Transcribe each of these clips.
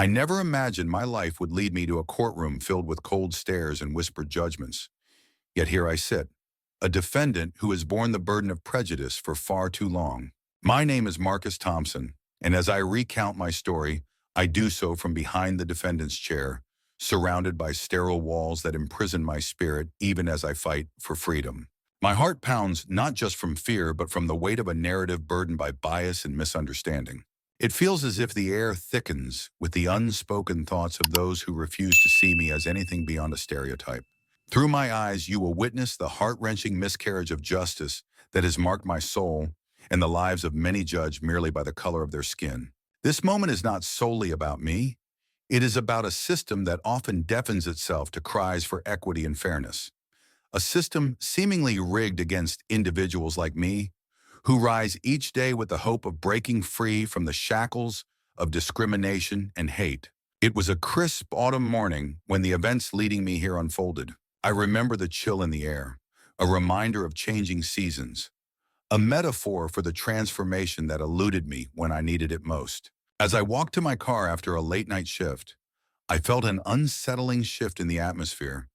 I never imagined my life would lead me to a courtroom filled with cold stares and whispered judgments. Yet here I sit, a defendant who has borne the burden of prejudice for far too long. My name is Marcus Thompson, and as I recount my story, I do so from behind the defendant's chair, surrounded by sterile walls that imprison my spirit even as I fight for freedom. My heart pounds not just from fear, but from the weight of a narrative burdened by bias and misunderstanding. It feels as if the air thickens with the unspoken thoughts of those who refuse to see me as anything beyond a stereotype. Through my eyes, you will witness the heart-wrenching miscarriage of justice that has marked my soul and the lives of many judged merely by the color of their skin. This moment is not solely about me. It is about a system that often deafens itself to cries for equity and fairness. A system seemingly rigged against individuals like me, who rise each day with the hope of breaking free from the shackles of discrimination and hate. It was a crisp autumn morning when the events leading me here unfolded. I remember the chill in the air, a reminder of changing seasons, a metaphor for the transformation that eluded me when I needed it most. As I walked to my car after a late-night shift, I felt an unsettling shift in the atmosphere,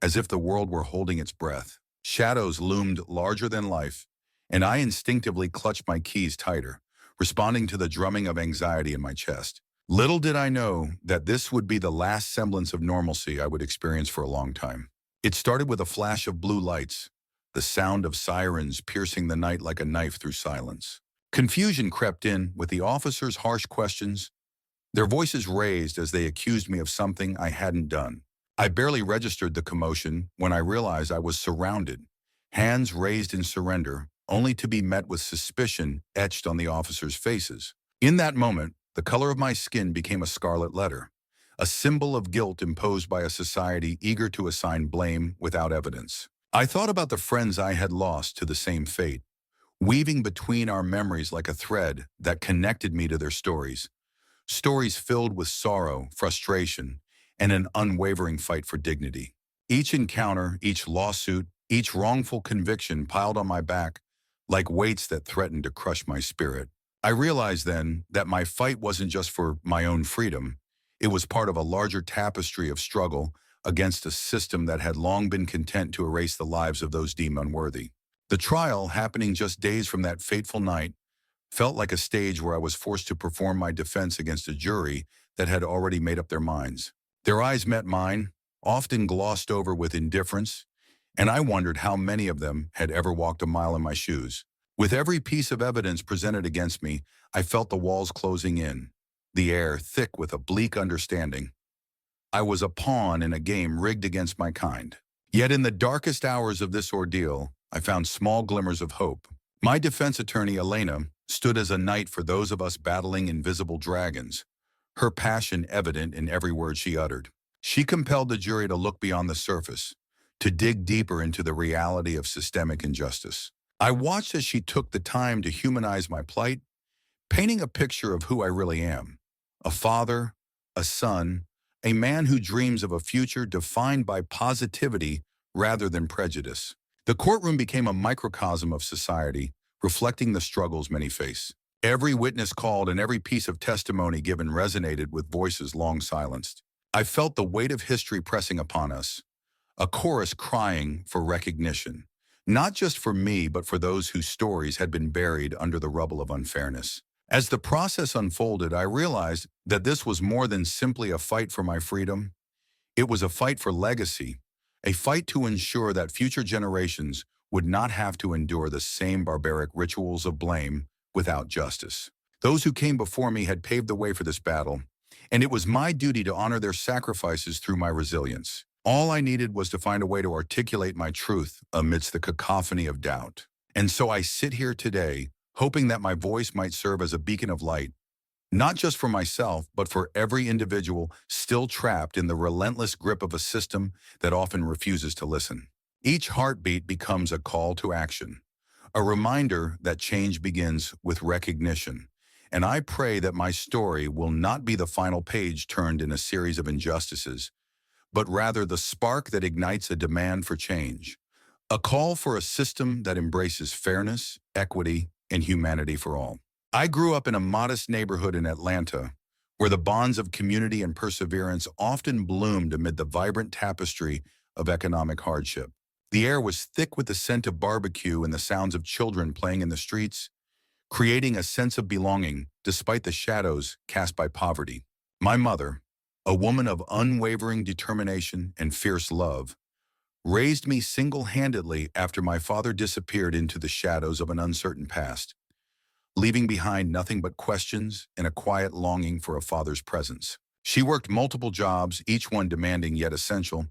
as if the world were holding its breath. Shadows loomed larger than life, and I instinctively clutched my keys tighter, responding to the drumming of anxiety in my chest. Little did I know that this would be the last semblance of normalcy I would experience for a long time. It started with a flash of blue lights, the sound of sirens piercing the night like a knife through silence. Confusion crept in with the officers' harsh questions, their voices raised as they accused me of something I hadn't done. I barely registered the commotion when I realized I was surrounded, hands raised in surrender, only to be met with suspicion etched on the officers' faces. In that moment, the color of my skin became a scarlet letter, a symbol of guilt imposed by a society eager to assign blame without evidence. I thought about the friends I had lost to the same fate, weaving between our memories like a thread that connected me to their stories. Stories filled with sorrow, frustration, and an unwavering fight for dignity. Each encounter, each lawsuit, each wrongful conviction piled on my back like weights that threatened to crush my spirit. I realized then that my fight wasn't just for my own freedom. It was part of a larger tapestry of struggle against a system that had long been content to erase the lives of those deemed unworthy. The trial, happening just days from that fateful night, felt like a stage where I was forced to perform my defense against a jury that had already made up their minds. Their eyes met mine, often glossed over with indifference, and I wondered how many of them had ever walked a mile in my shoes. With every piece of evidence presented against me, I felt the walls closing in, the air thick with a bleak understanding. I was a pawn in a game rigged against my kind. Yet in the darkest hours of this ordeal, I found small glimmers of hope. My defense attorney, Elena, stood as a knight for those of us battling invisible dragons, her passion evident in every word she uttered. She compelled the jury to look beyond the surface, to dig deeper into the reality of systemic injustice. I watched as she took the time to humanize my plight, painting a picture of who I really am: a father, a son, a man who dreams of a future defined by positivity rather than prejudice. The courtroom became a microcosm of society, reflecting the struggles many face. Every witness called and every piece of testimony given resonated with voices long silenced. I felt the weight of history pressing upon us, a chorus crying for recognition, not just for me, but for those whose stories had been buried under the rubble of unfairness. As the process unfolded, I realized that this was more than simply a fight for my freedom. It was a fight for legacy, a fight to ensure that future generations would not have to endure the same barbaric rituals of blame without justice. Those who came before me had paved the way for this battle, and it was my duty to honor their sacrifices through my resilience. All I needed was to find a way to articulate my truth amidst the cacophony of doubt. And so I sit here today, hoping that my voice might serve as a beacon of light, not just for myself, but for every individual still trapped in the relentless grip of a system that often refuses to listen. Each heartbeat becomes a call to action, a reminder that change begins with recognition. And I pray that my story will not be the final page turned in a series of injustices, but rather the spark that ignites a demand for change, a call for a system that embraces fairness, equity, and humanity for all. I grew up in a modest neighborhood in Atlanta, where the bonds of community and perseverance often bloomed amid the vibrant tapestry of economic hardship. The air was thick with the scent of barbecue and the sounds of children playing in the streets, creating a sense of belonging despite the shadows cast by poverty. My mother, a woman of unwavering determination and fierce love, raised me single-handedly after my father disappeared into the shadows of an uncertain past, leaving behind nothing but questions and a quiet longing for a father's presence. She worked multiple jobs, each one demanding yet essential,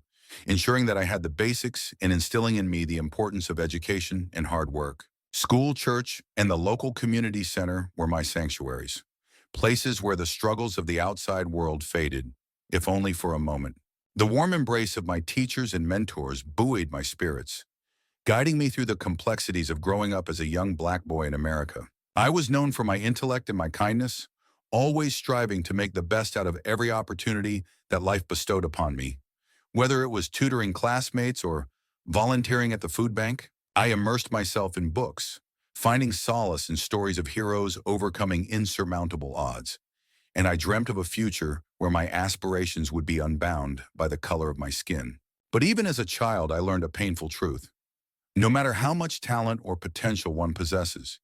ensuring that I had the basics and instilling in me the importance of education and hard work. School, church, and the local community center were my sanctuaries, places where the struggles of the outside world faded, if only for a moment. The warm embrace of my teachers and mentors buoyed my spirits, guiding me through the complexities of growing up as a young black boy in America. I was known for my intellect and my kindness, always striving to make the best out of every opportunity that life bestowed upon me. Whether it was tutoring classmates or volunteering at the food bank, I immersed myself in books, finding solace in stories of heroes overcoming insurmountable odds. And I dreamt of a future where my aspirations would be unbound by the color of my skin. But even as a child, I learned a painful truth. No matter how much talent or potential one possesses,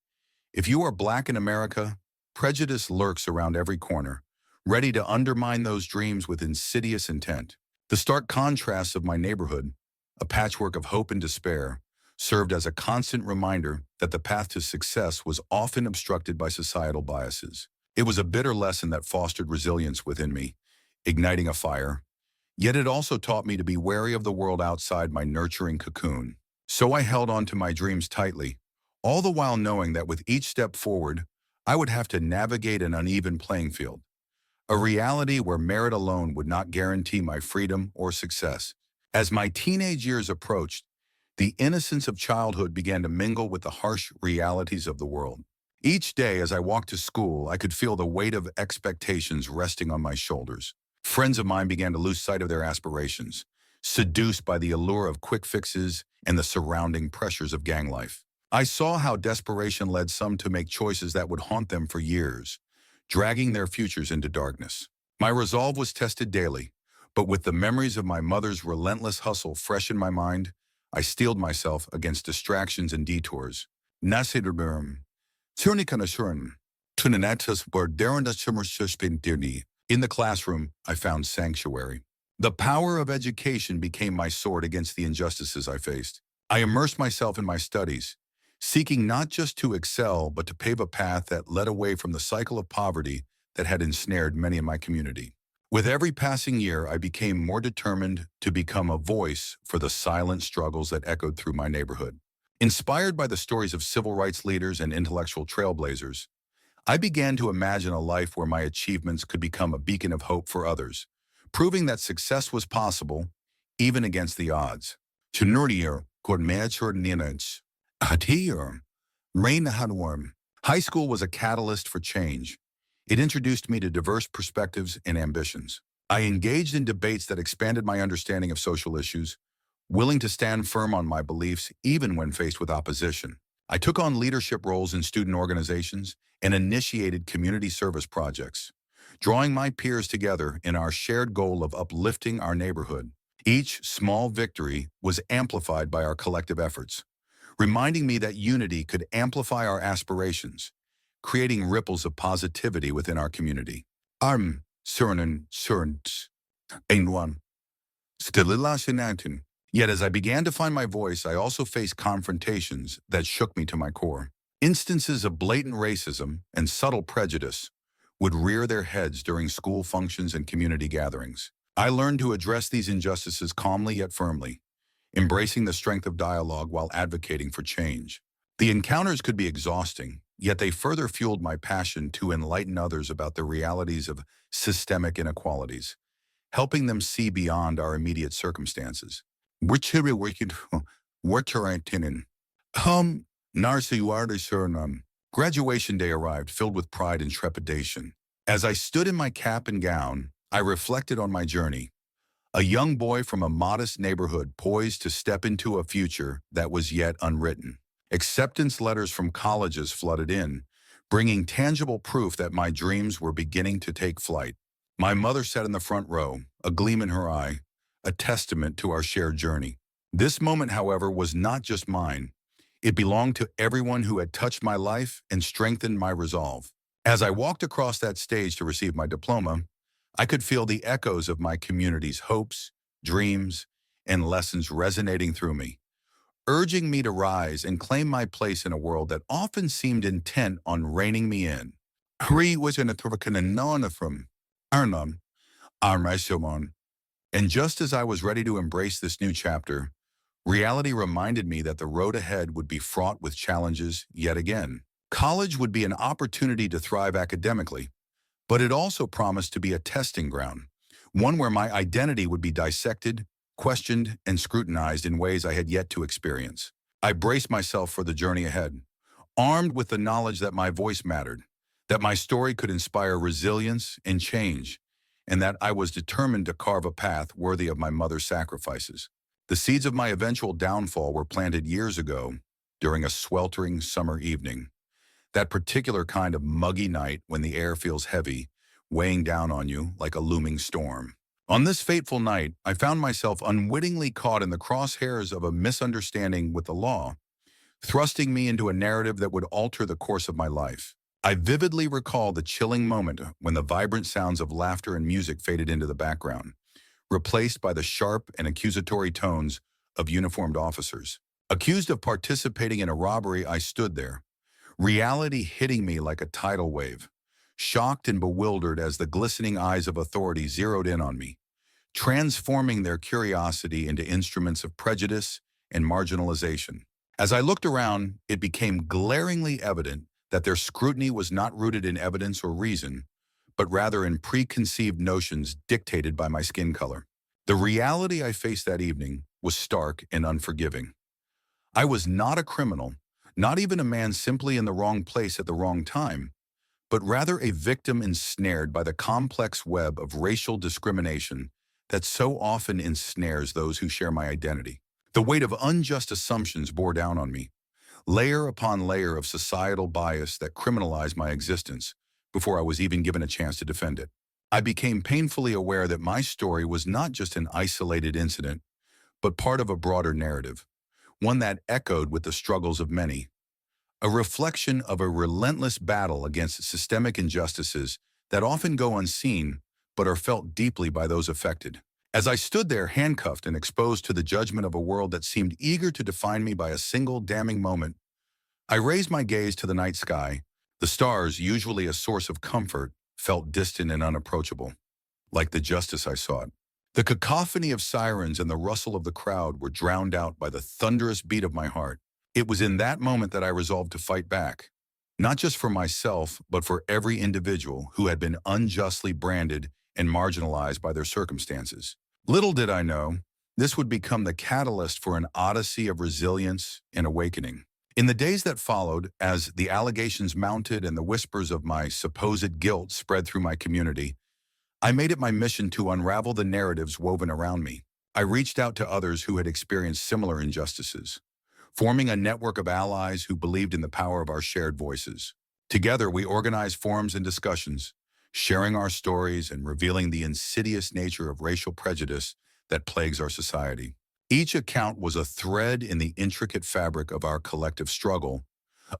if you are black in America, prejudice lurks around every corner, ready to undermine those dreams with insidious intent. The stark contrasts of my neighborhood, a patchwork of hope and despair, served as a constant reminder that the path to success was often obstructed by societal biases. It was a bitter lesson that fostered resilience within me, igniting a fire. Yet it also taught me to be wary of the world outside my nurturing cocoon. So I held on to my dreams tightly, all the while knowing that with each step forward, I would have to navigate an uneven playing field, a reality where merit alone would not guarantee my freedom or success. As my teenage years approached, the innocence of childhood began to mingle with the harsh realities of the world. Each day as I walked to school, I could feel the weight of expectations resting on my shoulders. Friends of mine began to lose sight of their aspirations, seduced by the allure of quick fixes and the surrounding pressures of gang life. I saw how desperation led some to make choices that would haunt them for years, dragging their futures into darkness. My resolve was tested daily, but with the memories of my mother's relentless hustle fresh in my mind, I steeled myself against distractions and detours. Nasidurum, Turnikanasuran, Tunanatus Borderandasumursuspindirni. In the classroom, I found sanctuary. The power of education became my sword against the injustices I faced. I immersed myself in my studies, seeking not just to excel, but to pave a path that led away from the cycle of poverty that had ensnared many in my community. With every passing year, I became more determined to become a voice for the silent struggles that echoed through my neighborhood. Inspired by the stories of civil rights leaders and intellectual trailblazers, I began to imagine a life where my achievements could become a beacon of hope for others, proving that success was possible, even against the odds. High school was a catalyst for change. It introduced me to diverse perspectives and ambitions. I engaged in debates that expanded my understanding of social issues, willing to stand firm on my beliefs even when faced with opposition. I took on leadership roles in student organizations and initiated community service projects, drawing my peers together in our shared goal of uplifting our neighborhood. Each small victory was amplified by our collective efforts, reminding me that unity could amplify our aspirations, creating ripples of positivity within our community. Arm Surnan Surnt Ainwan Stilila Shinantin. Yet as I began to find my voice, I also faced confrontations that shook me to my core. Instances of blatant racism and subtle prejudice would rear their heads during school functions and community gatherings. I learned to address these injustices calmly yet firmly, embracing the strength of dialogue while advocating for change. The encounters could be exhausting, yet they further fueled my passion to enlighten others about the realities of systemic inequalities, helping them see beyond our immediate circumstances. Graduation day arrived filled with pride and trepidation. As I stood in my cap and gown, I reflected on my journey. A young boy from a modest neighborhood poised to step into a future that was yet unwritten. Acceptance letters from colleges flooded in, bringing tangible proof that my dreams were beginning to take flight. My mother sat in the front row, a gleam in her eye, a testament to our shared journey. This moment, however, was not just mine. It belonged to everyone who had touched my life and strengthened my resolve. As I walked across that stage to receive my diploma, I could feel the echoes of my community's hopes, dreams, and lessons resonating through me, urging me to rise and claim my place in a world that often seemed intent on reining me in. Hri was in a Turkananona from Arnhem, Armashimon, and just as I was ready to embrace this new chapter, reality reminded me that the road ahead would be fraught with challenges yet again. College would be an opportunity to thrive academically, but it also promised to be a testing ground, one where my identity would be dissected, questioned, and scrutinized in ways I had yet to experience. I braced myself for the journey ahead, armed with the knowledge that my voice mattered, that my story could inspire resilience and change, and that I was determined to carve a path worthy of my mother's sacrifices. The seeds of my eventual downfall were planted years ago during a sweltering summer evening. That particular kind of muggy night when the air feels heavy, weighing down on you like a looming storm. On this fateful night, I found myself unwittingly caught in the crosshairs of a misunderstanding with the law, thrusting me into a narrative that would alter the course of my life. I vividly recall the chilling moment when the vibrant sounds of laughter and music faded into the background, replaced by the sharp and accusatory tones of uniformed officers. Accused of participating in a robbery, I stood there, reality hitting me like a tidal wave, shocked and bewildered as the glistening eyes of authority zeroed in on me, transforming their curiosity into instruments of prejudice and marginalization. As I looked around, it became glaringly evident that their scrutiny was not rooted in evidence or reason, but rather in preconceived notions dictated by my skin color. The reality I faced that evening was stark and unforgiving. I was not a criminal, not even a man simply in the wrong place at the wrong time, but rather a victim ensnared by the complex web of racial discrimination that so often ensnares those who share my identity. The weight of unjust assumptions bore down on me, layer upon layer of societal bias that criminalized my existence before I was even given a chance to defend it. I became painfully aware that my story was not just an isolated incident, but part of a broader narrative, one that echoed with the struggles of many, a reflection of a relentless battle against systemic injustices that often go unseen but are felt deeply by those affected. As I stood there handcuffed and exposed to the judgment of a world that seemed eager to define me by a single damning moment, I raised my gaze to the night sky. The stars, usually a source of comfort, felt distant and unapproachable, like the justice I sought. The cacophony of sirens and the rustle of the crowd were drowned out by the thunderous beat of my heart. It was in that moment that I resolved to fight back, not just for myself, but for every individual who had been unjustly branded and marginalized by their circumstances. Little did I know, this would become the catalyst for an odyssey of resilience and awakening. In the days that followed, as the allegations mounted and the whispers of my supposed guilt spread through my community, I made it my mission to unravel the narratives woven around me. I reached out to others who had experienced similar injustices, forming a network of allies who believed in the power of our shared voices. Together, we organized forums and discussions, sharing our stories and revealing the insidious nature of racial prejudice that plagues our society. Each account was a thread in the intricate fabric of our collective struggle,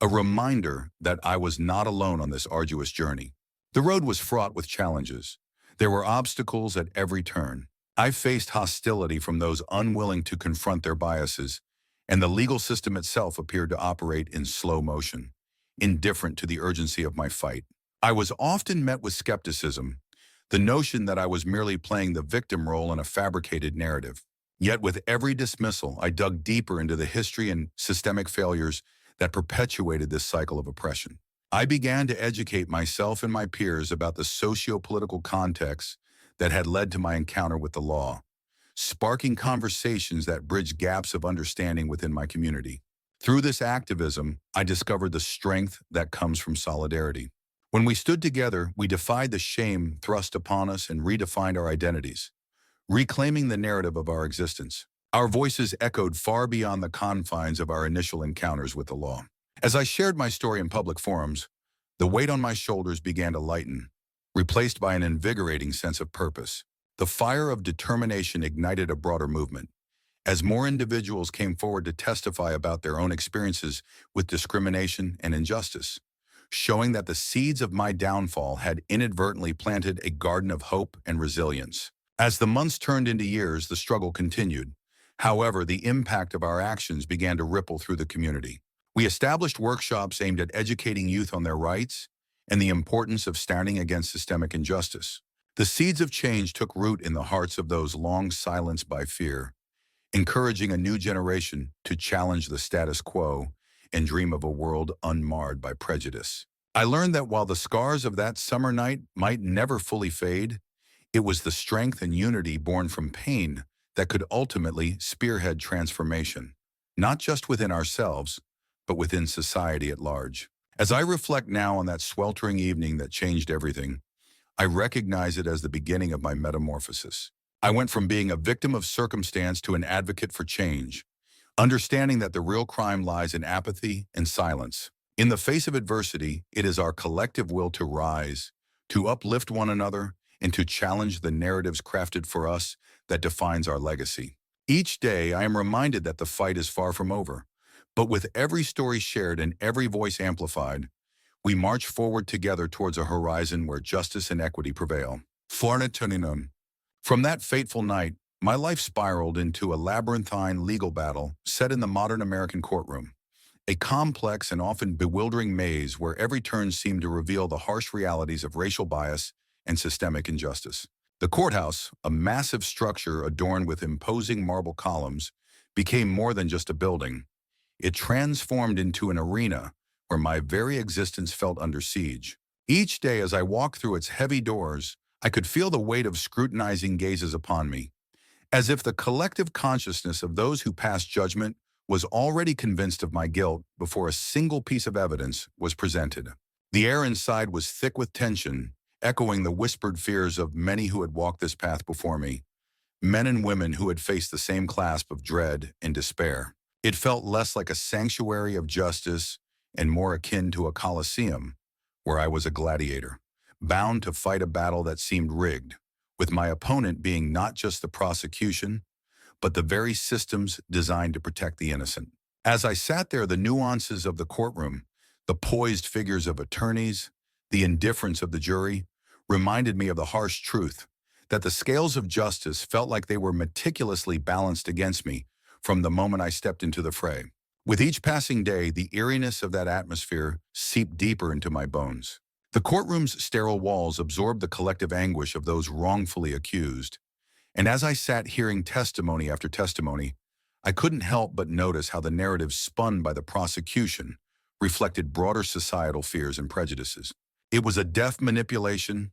a reminder that I was not alone on this arduous journey. The road was fraught with challenges. There were obstacles at every turn. I faced hostility from those unwilling to confront their biases, and the legal system itself appeared to operate in slow motion, indifferent to the urgency of my fight. I was often met with skepticism, the notion that I was merely playing the victim role in a fabricated narrative. Yet with every dismissal, I dug deeper into the history and systemic failures that perpetuated this cycle of oppression. I began to educate myself and my peers about the socio-political context that had led to my encounter with the law, sparking conversations that bridged gaps of understanding within my community. Through this activism, I discovered the strength that comes from solidarity. When we stood together, we defied the shame thrust upon us and redefined our identities, reclaiming the narrative of our existence. Our voices echoed far beyond the confines of our initial encounters with the law. As I shared my story in public forums, The weight on my shoulders began to lighten, replaced by an invigorating sense of purpose. The fire of determination ignited a broader movement, as more individuals came forward to testify about their own experiences with discrimination and injustice, showing that the seeds of my downfall had inadvertently planted a garden of hope and resilience. As the months turned into years, the struggle continued. However, the impact of our actions began to ripple through the community. We established workshops aimed at educating youth on their rights and the importance of standing against systemic injustice. The seeds of change took root in the hearts of those long silenced by fear, encouraging a new generation to challenge the status quo and dream of a world unmarred by prejudice. I learned that while the scars of that summer night might never fully fade, it was the strength and unity born from pain that could ultimately spearhead transformation, not just within ourselves, but within society at large. As I reflect now on that sweltering evening that changed everything, I recognize it as the beginning of my metamorphosis. I went from being a victim of circumstance to an advocate for change, understanding that the real crime lies in apathy and silence. In the face of adversity, it is our collective will to rise, to uplift one another, and to challenge the narratives crafted for us that defines our legacy. Each day, I am reminded that the fight is far from over, but with every story shared and every voice amplified, we march forward together towards a horizon where justice and equity prevail. From that fateful night, my life spiraled into a labyrinthine legal battle set in the modern American courtroom, a complex and often bewildering maze where every turn seemed to reveal the harsh realities of racial bias and systemic injustice. The courthouse, a massive structure adorned with imposing marble columns, became more than just a building. It transformed into an arena where my very existence felt under siege. Each day as I walked through its heavy doors, I could feel the weight of scrutinizing gazes upon me, as if the collective consciousness of those who passed judgment was already convinced of my guilt before a single piece of evidence was presented. The air inside was thick with tension, echoing the whispered fears of many who had walked this path before me, men and women who had faced the same clasp of dread and despair. It felt less like a sanctuary of justice and more akin to a coliseum, where I was a gladiator, bound to fight a battle that seemed rigged, with my opponent being not just the prosecution, but the very systems designed to protect the innocent. As I sat there, the nuances of the courtroom, the poised figures of attorneys, the indifference of the jury, reminded me of the harsh truth that the scales of justice felt like they were meticulously balanced against me from the moment I stepped into the fray. With each passing day, the eeriness of that atmosphere seeped deeper into my bones. The courtroom's sterile walls absorbed the collective anguish of those wrongfully accused, and as I sat hearing testimony after testimony, I couldn't help but notice how the narrative spun by the prosecution reflected broader societal fears and prejudices. It was a deft manipulation,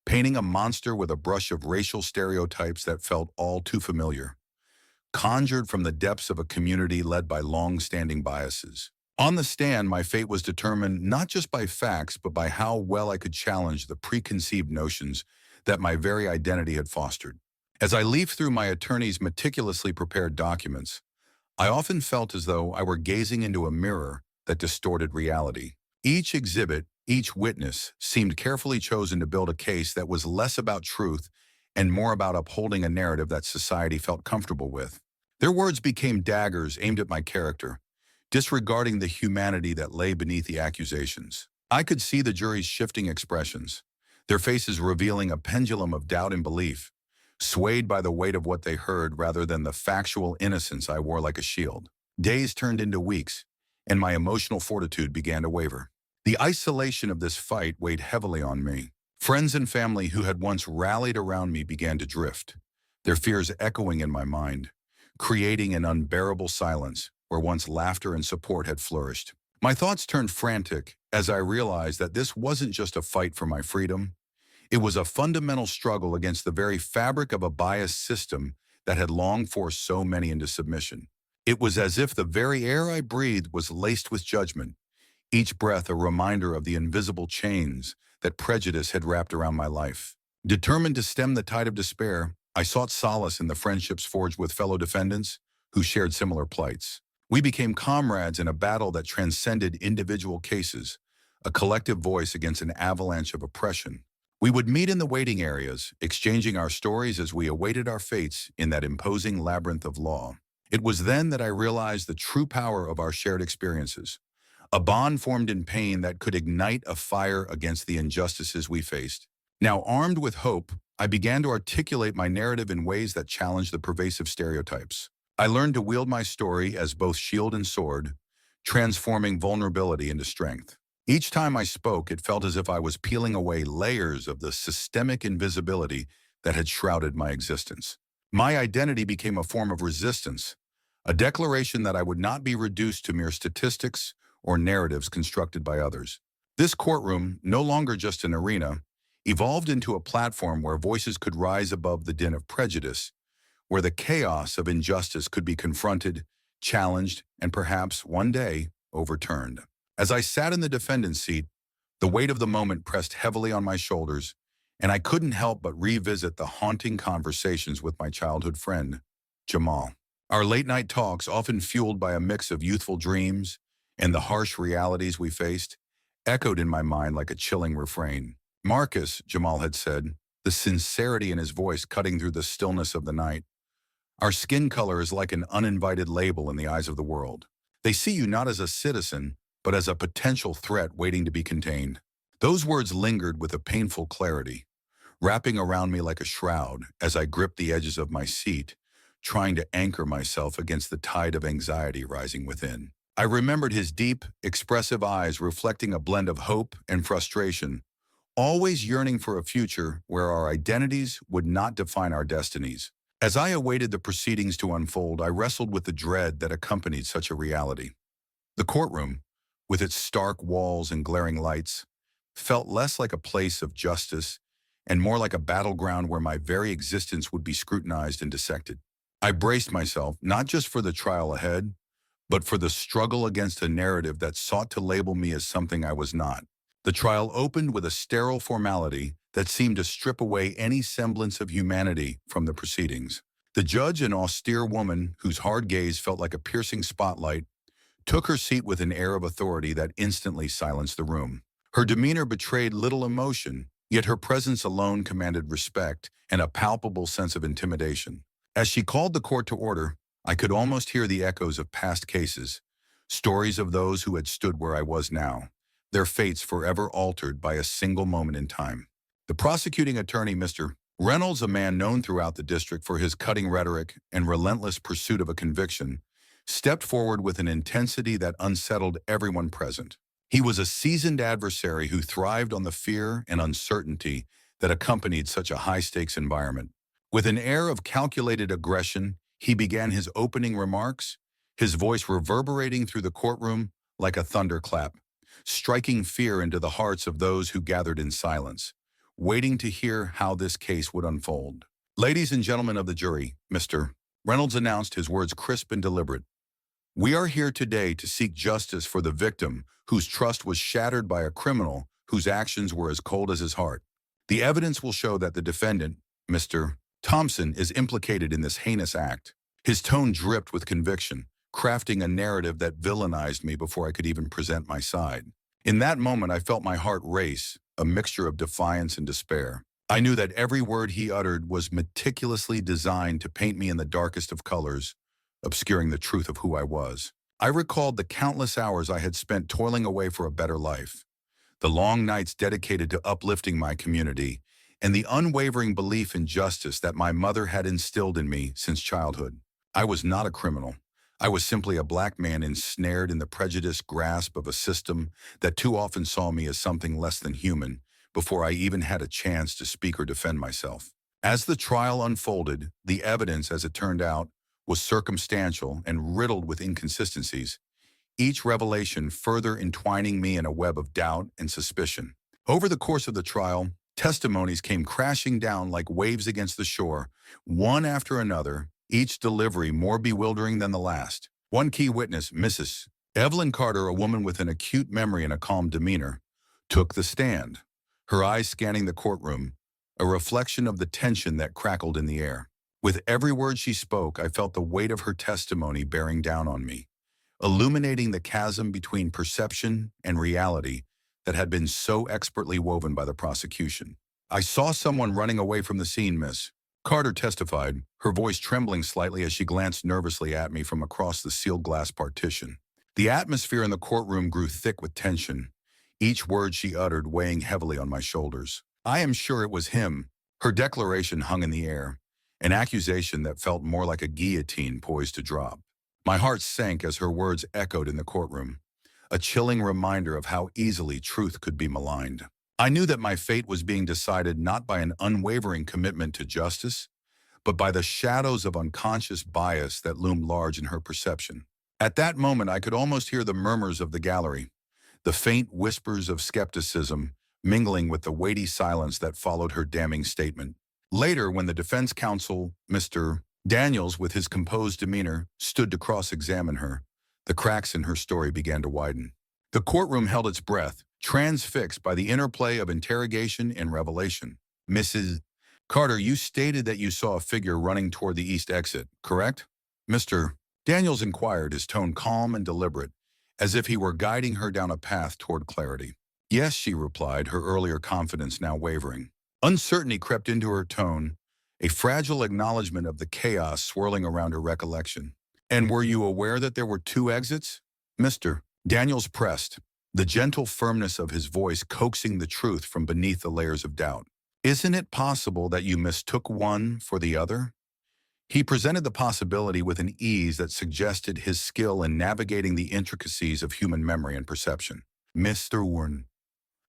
painting a monster with a brush of racial stereotypes that felt all too familiar, conjured from the depths of a community led by long-standing biases. On the stand, my fate was determined not just by facts, but by how well I could challenge the preconceived notions that my very identity had fostered. As I leafed through my attorney's meticulously prepared documents, I often felt as though I were gazing into a mirror that distorted reality. Each exhibit, each witness, seemed carefully chosen to build a case that was less about truth and more about upholding a narrative that society felt comfortable with. Their words became daggers aimed at my character, disregarding the humanity that lay beneath the accusations. I could see the jury's shifting expressions, their faces revealing a pendulum of doubt and belief, swayed by the weight of what they heard rather than the factual innocence I wore like a shield. Days turned into weeks, and my emotional fortitude began to waver. The isolation of this fight weighed heavily on me. Friends and family who had once rallied around me began to drift, their fears echoing in my mind, creating an unbearable silence where once laughter and support had flourished. My thoughts turned frantic as I realized that this wasn't just a fight for my freedom. It was a fundamental struggle against the very fabric of a biased system that had long forced so many into submission. It was as if the very air I breathed was laced with judgment, each breath a reminder of the invisible chains that prejudice had wrapped around my life. Determined to stem the tide of despair, I sought solace in the friendships forged with fellow defendants who shared similar plights. We became comrades in a battle that transcended individual cases, a collective voice against an avalanche of oppression. We would meet in the waiting areas, exchanging our stories as we awaited our fates in that imposing labyrinth of law. It was then that I realized the true power of our shared experiences, a bond formed in pain that could ignite a fire against the injustices we faced. Now, armed with hope, I began to articulate my narrative in ways that challenged the pervasive stereotypes. I learned to wield my story as both shield and sword, transforming vulnerability into strength. Each time I spoke, it felt as if I was peeling away layers of the systemic invisibility that had shrouded my existence. My identity became a form of resistance, a declaration that I would not be reduced to mere statistics or narratives constructed by others. This courtroom, no longer just an arena, evolved into a platform where voices could rise above the din of prejudice, where the chaos of injustice could be confronted, challenged, and perhaps, one day, overturned. As I sat in the defendant's seat, the weight of the moment pressed heavily on my shoulders, and I couldn't help but revisit the haunting conversations with my childhood friend, Jamal. Our late-night talks, often fueled by a mix of youthful dreams and the harsh realities we faced, echoed in my mind like a chilling refrain. "Marcus," Jamal had said, the sincerity in his voice cutting through the stillness of the night, "our skin color is like an uninvited label in the eyes of the world. They see you not as a citizen, but as a potential threat waiting to be contained." Those words lingered with a painful clarity, wrapping around me like a shroud as I gripped the edges of my seat, trying to anchor myself against the tide of anxiety rising within. I remembered his deep, expressive eyes reflecting a blend of hope and frustration, always yearning for a future where our identities would not define our destinies. As I awaited the proceedings to unfold, I wrestled with the dread that accompanied such a reality. The courtroom, with its stark walls and glaring lights, felt less like a place of justice and more like a battleground where my very existence would be scrutinized and dissected. I braced myself, not just for the trial ahead, but for the struggle against a narrative that sought to label me as something I was not. The trial opened with a sterile formality that seemed to strip away any semblance of humanity from the proceedings. The judge, an austere woman whose hard gaze felt like a piercing spotlight, took her seat with an air of authority that instantly silenced the room. Her demeanor betrayed little emotion, yet her presence alone commanded respect and a palpable sense of intimidation. As she called the court to order, I could almost hear the echoes of past cases, stories of those who had stood where I was now, their fates forever altered by a single moment in time. The prosecuting attorney, Mr. Reynolds, a man known throughout the district for his cutting rhetoric and relentless pursuit of a conviction, stepped forward with an intensity that unsettled everyone present. He was a seasoned adversary who thrived on the fear and uncertainty that accompanied such a high-stakes environment. With an air of calculated aggression, he began his opening remarks, his voice reverberating through the courtroom like a thunderclap, striking fear into the hearts of those who gathered in silence, waiting to hear how this case would unfold. "Ladies and gentlemen of the jury," Mr. Reynolds announced, his words crisp and deliberate, "we are here today to seek justice for the victim whose trust was shattered by a criminal whose actions were as cold as his heart. The evidence will show that the defendant, Mr. Thompson, is implicated in this heinous act." His tone dripped with conviction, crafting a narrative that villainized me before I could even present my side. In that moment, I felt my heart race, a mixture of defiance and despair. I knew that every word he uttered was meticulously designed to paint me in the darkest of colors, obscuring the truth of who I was. I recalled the countless hours I had spent toiling away for a better life, the long nights dedicated to uplifting my community, and the unwavering belief in justice that my mother had instilled in me since childhood. I was not a criminal. I was simply a black man ensnared in the prejudiced grasp of a system that too often saw me as something less than human before I even had a chance to speak or defend myself. As the trial unfolded, the evidence, as it turned out, was circumstantial and riddled with inconsistencies, each revelation further entwining me in a web of doubt and suspicion. Over the course of the trial, testimonies came crashing down like waves against the shore, one after another, each delivery more bewildering than the last. One key witness, Mrs. Evelyn Carter, a woman with an acute memory and a calm demeanor, took the stand, her eyes scanning the courtroom, a reflection of the tension that crackled in the air. With every word she spoke, I felt the weight of her testimony bearing down on me, illuminating the chasm between perception and reality that had been so expertly woven by the prosecution. "I saw someone running away from the scene, miss," Carter testified, her voice trembling slightly as she glanced nervously at me from across the sealed glass partition. The atmosphere in the courtroom grew thick with tension, each word she uttered weighing heavily on my shoulders. "I am sure it was him." Her declaration hung in the air, an accusation that felt more like a guillotine poised to drop. My heart sank as her words echoed in the courtroom, a chilling reminder of how easily truth could be maligned. I knew that my fate was being decided not by an unwavering commitment to justice, but by the shadows of unconscious bias that loomed large in her perception. At that moment, I could almost hear the murmurs of the gallery, the faint whispers of skepticism mingling with the weighty silence that followed her damning statement. Later, when the defense counsel, Mr. Daniels, with his composed demeanor, stood to cross-examine her, the cracks in her story began to widen. The courtroom held its breath, transfixed by the interplay of interrogation and revelation. "Mrs. Carter, you stated that you saw a figure running toward the east exit, correct?" Mr. Daniels inquired, his tone calm and deliberate, as if he were guiding her down a path toward clarity. "Yes," she replied, her earlier confidence now wavering. Uncertainty crept into her tone, a fragile acknowledgement of the chaos swirling around her recollection. "And were you aware that there were two exits?" Mr. Daniels pressed, the gentle firmness of his voice coaxing the truth from beneath the layers of doubt. "Isn't it possible that you mistook one for the other?" He presented the possibility with an ease that suggested his skill in navigating the intricacies of human memory and perception. "Mr. Warren."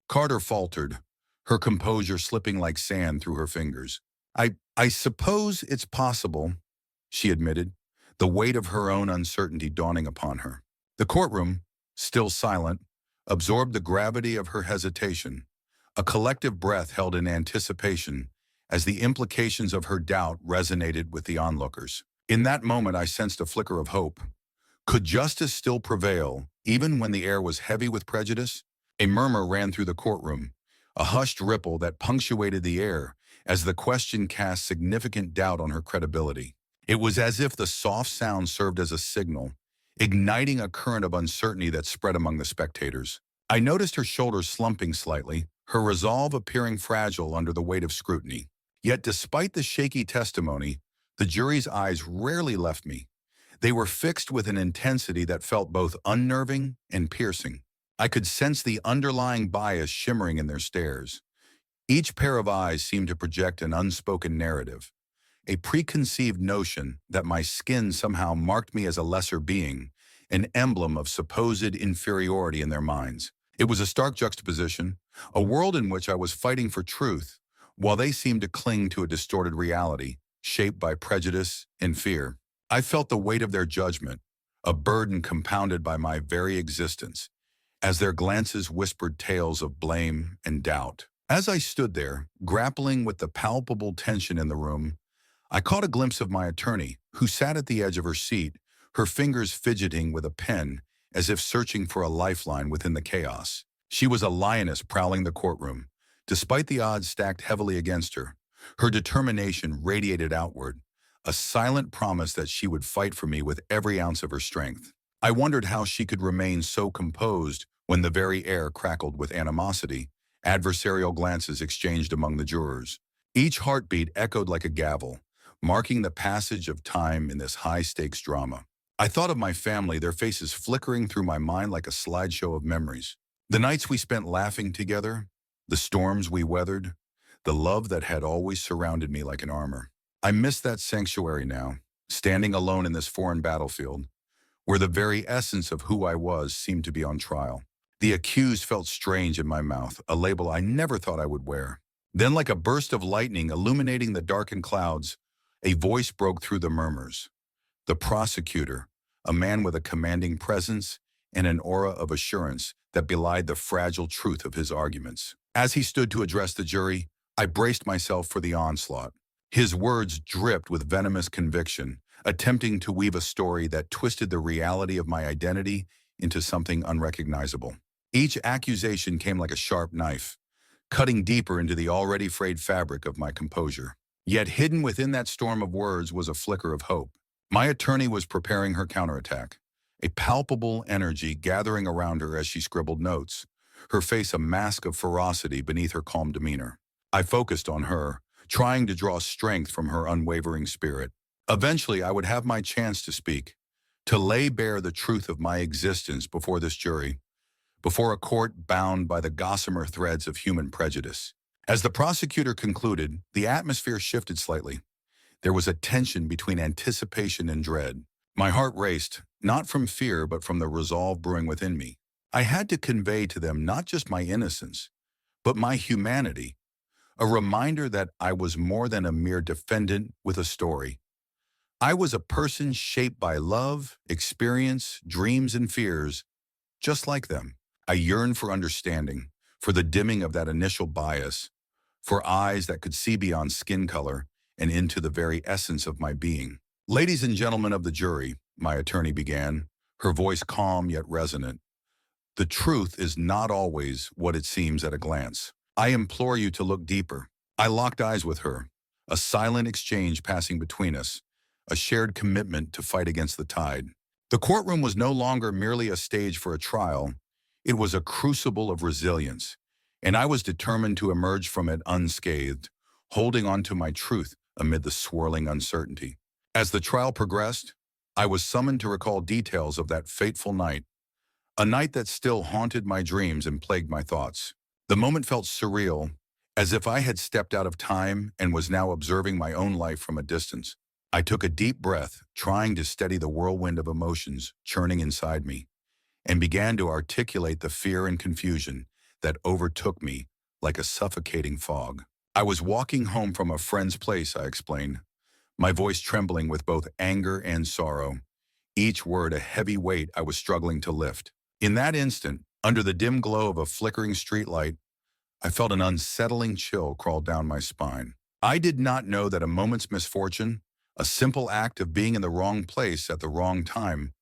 Carter faltered, her composure slipping like sand through her fingers. I suppose it's possible," she admitted, the weight of her own uncertainty dawning upon her. The courtroom, still silent, absorbed the gravity of her hesitation, a collective breath held in anticipation as the implications of her doubt resonated with the onlookers. In that moment, I sensed a flicker of hope. Could justice still prevail, even when the air was heavy with prejudice? A murmur ran through the courtroom, a hushed ripple that punctuated the air as the question cast significant doubt on her credibility. It was as if the soft sound served as a signal, igniting a current of uncertainty that spread among the spectators. I noticed her shoulders slumping slightly, her resolve appearing fragile under the weight of scrutiny. Yet despite the shaky testimony, the jury's eyes rarely left me. They were fixed with an intensity that felt both unnerving and piercing. I could sense the underlying bias shimmering in their stares. Each pair of eyes seemed to project an unspoken narrative, a preconceived notion that my skin somehow marked me as a lesser being, an emblem of supposed inferiority in their minds. It was a stark juxtaposition, a world in which I was fighting for truth, while they seemed to cling to a distorted reality, shaped by prejudice and fear. I felt the weight of their judgment, a burden compounded by my very existence, as their glances whispered tales of blame and doubt. As I stood there, grappling with the palpable tension in the room, I caught a glimpse of my attorney, who sat at the edge of her seat, her fingers fidgeting with a pen as if searching for a lifeline within the chaos. She was a lioness prowling the courtroom. Despite the odds stacked heavily against her, her determination radiated outward, a silent promise that she would fight for me with every ounce of her strength. I wondered how she could remain so composed when the very air crackled with animosity, adversarial glances exchanged among the jurors. Each heartbeat echoed like a gavel, marking the passage of time in this high-stakes drama. I thought of my family, their faces flickering through my mind like a slideshow of memories. The nights we spent laughing together, the storms we weathered, the love that had always surrounded me like an armor. I missed that sanctuary now, standing alone in this foreign battlefield, where the very essence of who I was seemed to be on trial. The accused felt strange in my mouth, a label I never thought I would wear. Then, like a burst of lightning illuminating the darkened clouds, a voice broke through the murmurs. The prosecutor, a man with a commanding presence and an aura of assurance that belied the fragile truth of his arguments. As he stood to address the jury, I braced myself for the onslaught. His words dripped with venomous conviction, attempting to weave a story that twisted the reality of my identity into something unrecognizable. Each accusation came like a sharp knife, cutting deeper into the already frayed fabric of my composure. Yet hidden within that storm of words was a flicker of hope. My attorney was preparing her counterattack, a palpable energy gathering around her as she scribbled notes, her face a mask of ferocity beneath her calm demeanor. I focused on her, trying to draw strength from her unwavering spirit. Eventually, I would have my chance to speak, to lay bare the truth of my existence before this jury, before a court bound by the gossamer threads of human prejudice. As the prosecutor concluded, the atmosphere shifted slightly. There was a tension between anticipation and dread. My heart raced, not from fear but from the resolve brewing within me. I had to convey to them not just my innocence, but my humanity, a reminder that I was more than a mere defendant with a story. I was a person shaped by love, experience, dreams, and fears, just like them. I yearned for understanding, for the dimming of that initial bias, for eyes that could see beyond skin color and into the very essence of my being. Ladies and gentlemen of the jury, my attorney began, her voice calm yet resonant. The truth is not always what it seems at a glance. I implore you to look deeper. I locked eyes with her, a silent exchange passing between us, a shared commitment to fight against the tide. The courtroom was no longer merely a stage for a trial. It was a crucible of resilience, and I was determined to emerge from it unscathed, holding on to my truth amid the swirling uncertainty. As the trial progressed, I was summoned to recall details of that fateful night, a night that still haunted my dreams and plagued my thoughts. The moment felt surreal, as if I had stepped out of time and was now observing my own life from a distance. I took a deep breath, trying to steady the whirlwind of emotions churning inside me, and began to articulate the fear and confusion that overtook me like a suffocating fog. I was walking home from a friend's place, I explained, my voice trembling with both anger and sorrow, each word a heavy weight I was struggling to lift. In that instant, under the dim glow of a flickering streetlight, I felt an unsettling chill crawl down my spine. I did not know that a moment's misfortune, a simple act of being in the wrong place at the wrong time,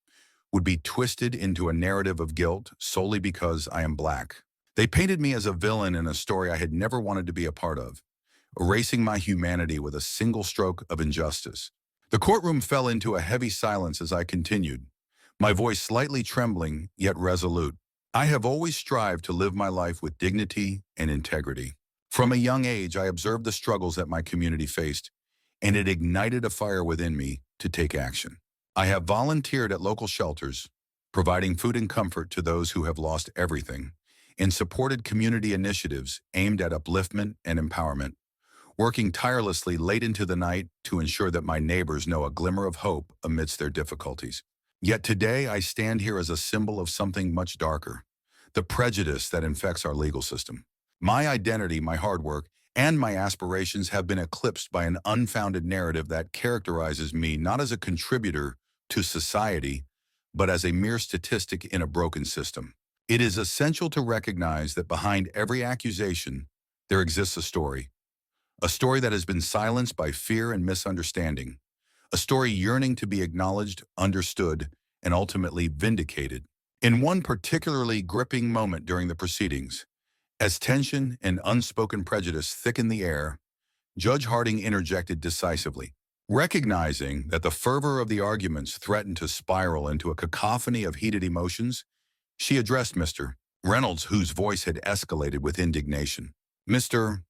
would be twisted into a narrative of guilt solely because I am Black. They painted me as a villain in a story I had never wanted to be a part of, erasing my humanity with a single stroke of injustice. The courtroom fell into a heavy silence as I continued, my voice slightly trembling yet resolute. I have always strived to live my life with dignity and integrity. From a young age, I observed the struggles that my community faced, and it ignited a fire within me to take action. I have volunteered at local shelters, providing food and comfort to those who have lost everything, and supported community initiatives aimed at upliftment and empowerment, working tirelessly late into the night to ensure that my neighbors know a glimmer of hope amidst their difficulties. Yet today I stand here as a symbol of something much darker, the prejudice that infects our legal system. My identity, my hard work, and my aspirations have been eclipsed by an unfounded narrative that characterizes me not as a contributor to society, but as a mere statistic in a broken system. It is essential to recognize that behind every accusation, there exists a story that has been silenced by fear and misunderstanding, a story yearning to be acknowledged, understood, and ultimately vindicated. In one particularly gripping moment during the proceedings, as tension and unspoken prejudice thickened the air, Judge Harding interjected decisively. Recognizing that the fervor of the arguments threatened to spiral into a cacophony of heated emotions, she addressed Mr. Reynolds, whose voice had escalated with indignation. "Mr.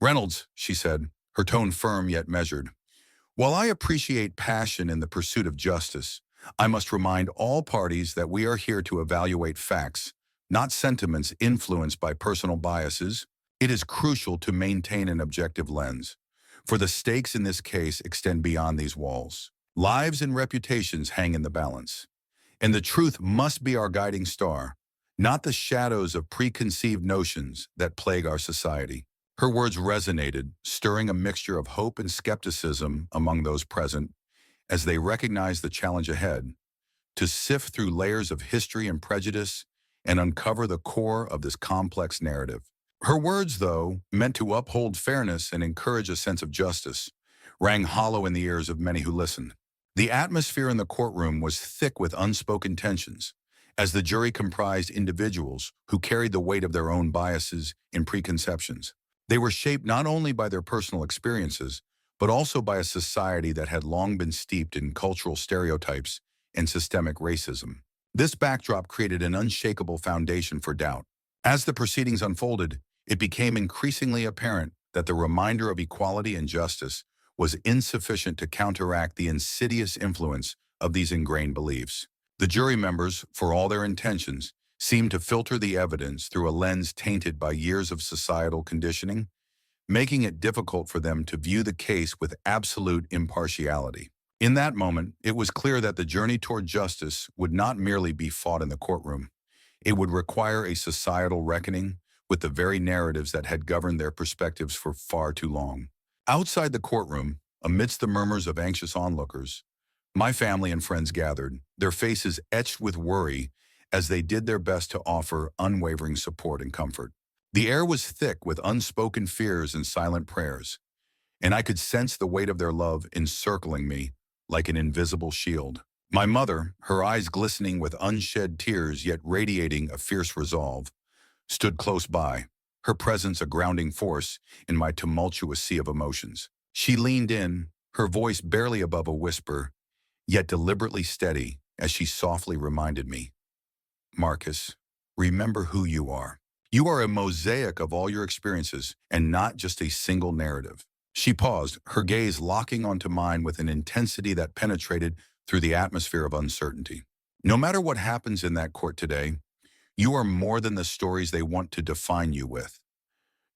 Reynolds," she said, her tone firm yet measured, "while I appreciate passion in the pursuit of justice, I must remind all parties that we are here to evaluate facts, not sentiments influenced by personal biases. It is crucial to maintain an objective lens, for the stakes in this case extend beyond these walls. Lives and reputations hang in the balance, and the truth must be our guiding star, not the shadows of preconceived notions that plague our society." Her words resonated, stirring a mixture of hope and skepticism among those present as they recognized the challenge ahead, to sift through layers of history and prejudice and uncover the core of this complex narrative. Her words, though, meant to uphold fairness and encourage a sense of justice, rang hollow in the ears of many who listened. The atmosphere in the courtroom was thick with unspoken tensions, as the jury comprised individuals who carried the weight of their own biases and preconceptions. They were shaped not only by their personal experiences, but also by a society that had long been steeped in cultural stereotypes and systemic racism. This backdrop created an unshakable foundation for doubt. As the proceedings unfolded, it became increasingly apparent that the reminder of equality and justice was insufficient to counteract the insidious influence of these ingrained beliefs. The jury members, for all their intentions, seemed to filter the evidence through a lens tainted by years of societal conditioning, making it difficult for them to view the case with absolute impartiality. In that moment, it was clear that the journey toward justice would not merely be fought in the courtroom. It would require a societal reckoning with the very narratives that had governed their perspectives for far too long. Outside the courtroom, amidst the murmurs of anxious onlookers, my family and friends gathered, their faces etched with worry as they did their best to offer unwavering support and comfort. The air was thick with unspoken fears and silent prayers, and I could sense the weight of their love encircling me like an invisible shield. My mother, her eyes glistening with unshed tears yet radiating a fierce resolve, stood close by, her presence a grounding force in my tumultuous sea of emotions. She leaned in, her voice barely above a whisper, yet deliberately steady as she softly reminded me, "Marcus, remember who you are. You are a mosaic of all your experiences and not just a single narrative." She paused, her gaze locking onto mine with an intensity that penetrated through the atmosphere of uncertainty. "No matter what happens in that court today, you are more than the stories they want to define you with.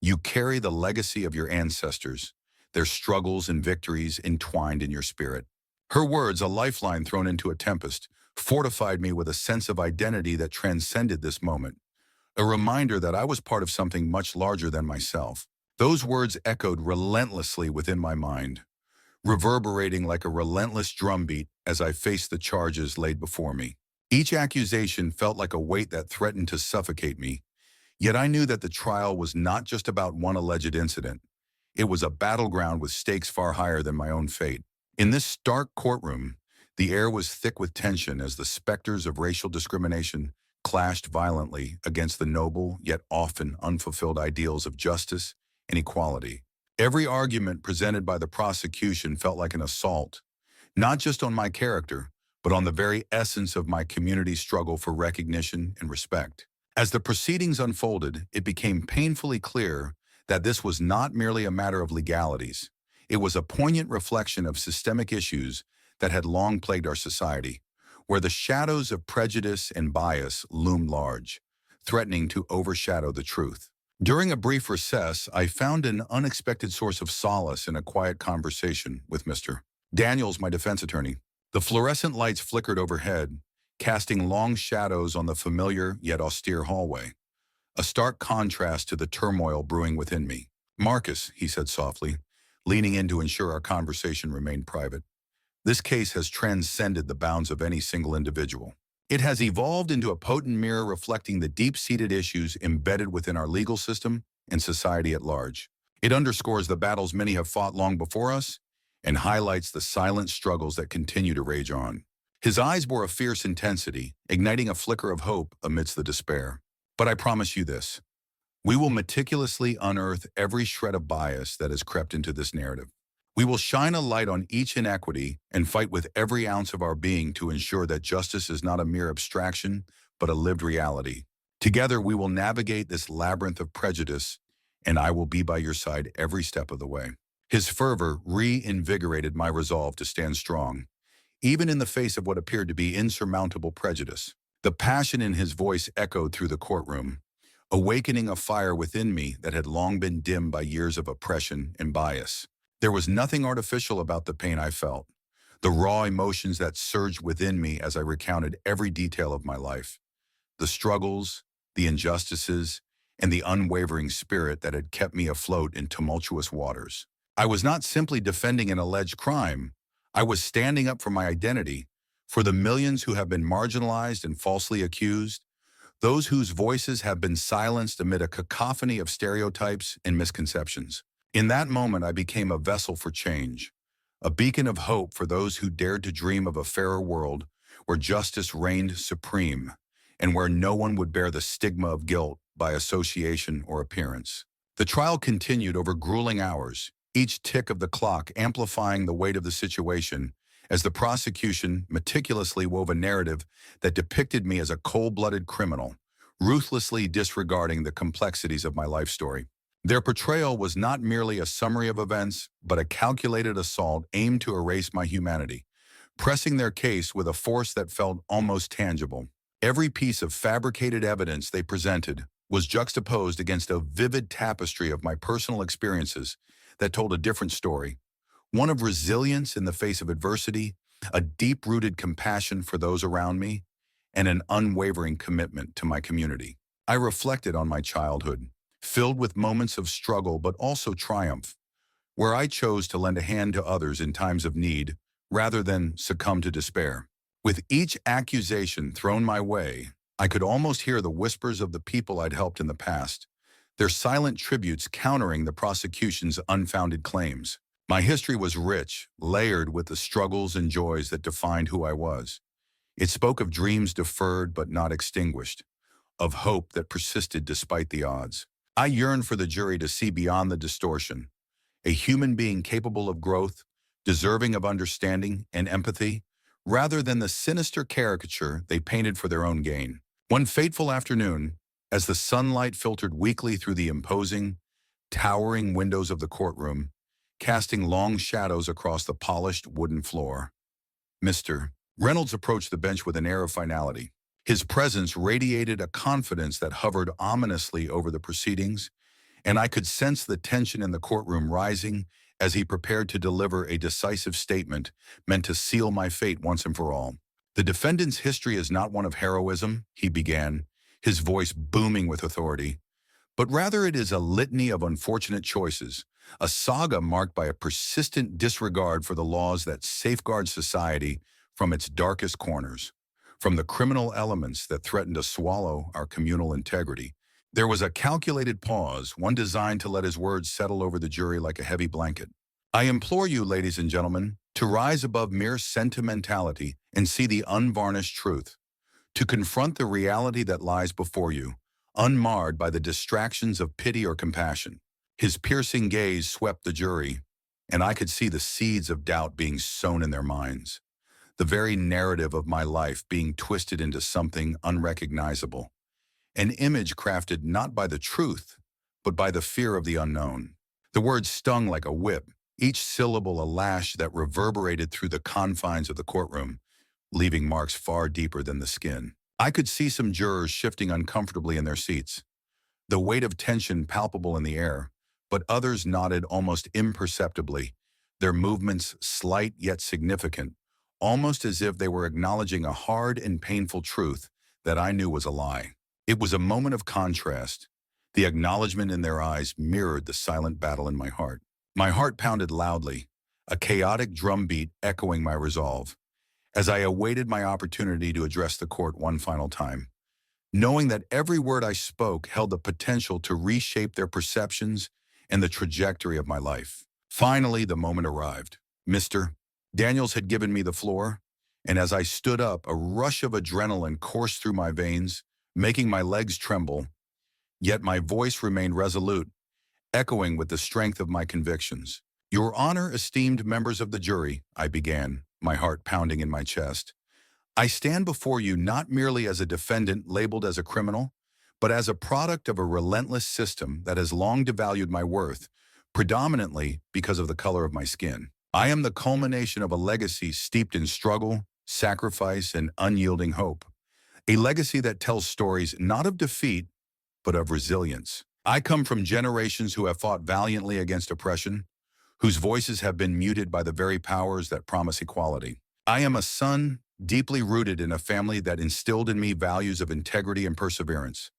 You carry the legacy of your ancestors, their struggles and victories entwined in your spirit." Her words, a lifeline thrown into a tempest, fortified me with a sense of identity that transcended this moment, a reminder that I was part of something much larger than myself. Those words echoed relentlessly within my mind, reverberating like a relentless drumbeat as I faced the charges laid before me. Each accusation felt like a weight that threatened to suffocate me, yet I knew that the trial was not just about one alleged incident. It was a battleground with stakes far higher than my own fate. In this stark courtroom, the air was thick with tension as the specters of racial discrimination clashed violently against the noble yet often unfulfilled ideals of justice and equality. Every argument presented by the prosecution felt like an assault, not just on my character, but on the very essence of my community's struggle for recognition and respect. As the proceedings unfolded, it became painfully clear that this was not merely a matter of legalities. It was a poignant reflection of systemic issues that had long plagued our society, where the shadows of prejudice and bias loomed large, threatening to overshadow the truth. During a brief recess, I found an unexpected source of solace in a quiet conversation with Mr. Daniels, my defense attorney. The fluorescent lights flickered overhead, casting long shadows on the familiar yet austere hallway, a stark contrast to the turmoil brewing within me. "Marcus," he said softly, leaning in to ensure our conversation remained private, "this case has transcended the bounds of any single individual. It has evolved into a potent mirror reflecting the deep-seated issues embedded within our legal system and society at large. It underscores the battles many have fought long before us and highlights the silent struggles that continue to rage on." His eyes bore a fierce intensity, igniting a flicker of hope amidst the despair. "But I promise you this. We will meticulously unearth every shred of bias that has crept into this narrative. We will shine a light on each inequity and fight with every ounce of our being to ensure that justice is not a mere abstraction, but a lived reality. Together, we will navigate this labyrinth of prejudice, and I will be by your side every step of the way." His fervor reinvigorated my resolve to stand strong, even in the face of what appeared to be insurmountable prejudice. The passion in his voice echoed through the courtroom, awakening a fire within me that had long been dimmed by years of oppression and bias. There was nothing artificial about the pain I felt, the raw emotions that surged within me as I recounted every detail of my life, the struggles, the injustices, and the unwavering spirit that had kept me afloat in tumultuous waters. I was not simply defending an alleged crime. I was standing up for my identity, for the millions who have been marginalized and falsely accused, those whose voices have been silenced amid a cacophony of stereotypes and misconceptions. In that moment, I became a vessel for change, a beacon of hope for those who dared to dream of a fairer world where justice reigned supreme and where no one would bear the stigma of guilt by association or appearance. The trial continued over grueling hours, each tick of the clock amplifying the weight of the situation as the prosecution meticulously wove a narrative that depicted me as a cold-blooded criminal, ruthlessly disregarding the complexities of my life story. Their portrayal was not merely a summary of events, but a calculated assault aimed to erase my humanity, pressing their case with a force that felt almost tangible. Every piece of fabricated evidence they presented was juxtaposed against a vivid tapestry of my personal experiences that told a different story, one of resilience in the face of adversity, a deep-rooted compassion for those around me, and an unwavering commitment to my community. I reflected on my childhood, filled with moments of struggle but also triumph, where I chose to lend a hand to others in times of need rather than succumb to despair. With each accusation thrown my way, I could almost hear the whispers of the people I'd helped in the past, their silent tributes countering the prosecution's unfounded claims. My history was rich, layered with the struggles and joys that defined who I was. It spoke of dreams deferred but not extinguished, of hope that persisted despite the odds. I yearned for the jury to see beyond the distortion, a human being capable of growth, deserving of understanding and empathy, rather than the sinister caricature they painted for their own gain. One fateful afternoon, as the sunlight filtered weakly through the imposing, towering windows of the courtroom, casting long shadows across the polished wooden floor, Mr. Reynolds approached the bench with an air of finality. His presence radiated a confidence that hovered ominously over the proceedings, and I could sense the tension in the courtroom rising as he prepared to deliver a decisive statement meant to seal my fate once and for all. The defendant's history is not one of heroism, he began, his voice booming with authority, but rather it is a litany of unfortunate choices, a saga marked by a persistent disregard for the laws that safeguard society from its darkest corners, from the criminal elements that threaten to swallow our communal integrity. There was a calculated pause, one designed to let his words settle over the jury like a heavy blanket. I implore you, ladies and gentlemen, to rise above mere sentimentality and see the unvarnished truth, to confront the reality that lies before you, unmarred by the distractions of pity or compassion. His piercing gaze swept the jury, and I could see the seeds of doubt being sown in their minds, the very narrative of my life being twisted into something unrecognizable, an image crafted not by the truth, but by the fear of the unknown. The words stung like a whip, each syllable a lash that reverberated through the confines of the courtroom, leaving marks far deeper than the skin. I could see some jurors shifting uncomfortably in their seats, the weight of tension palpable in the air, but others nodded almost imperceptibly, their movements slight yet significant, almost as if they were acknowledging a hard and painful truth that I knew was a lie. It was a moment of contrast. The acknowledgement in their eyes mirrored the silent battle in my heart. My heart pounded loudly, a chaotic drumbeat echoing my resolve, as I awaited my opportunity to address the court one final time, knowing that every word I spoke held the potential to reshape their perceptions and the trajectory of my life. Finally, the moment arrived. Mr. Daniels had given me the floor, and as I stood up, a rush of adrenaline coursed through my veins, making my legs tremble, yet my voice remained resolute, echoing with the strength of my convictions. Your Honor, esteemed members of the jury, I began, my heart pounding in my chest. I stand before you not merely as a defendant labeled as a criminal, but as a product of a relentless system that has long devalued my worth, predominantly because of the color of my skin. I am the culmination of a legacy steeped in struggle, sacrifice, and unyielding hope. A legacy that tells stories not of defeat, but of resilience. I come from generations who have fought valiantly against oppression, whose voices have been muted by the very powers that promise equality. I am a son deeply rooted in a family that instilled in me values of integrity and perseverance,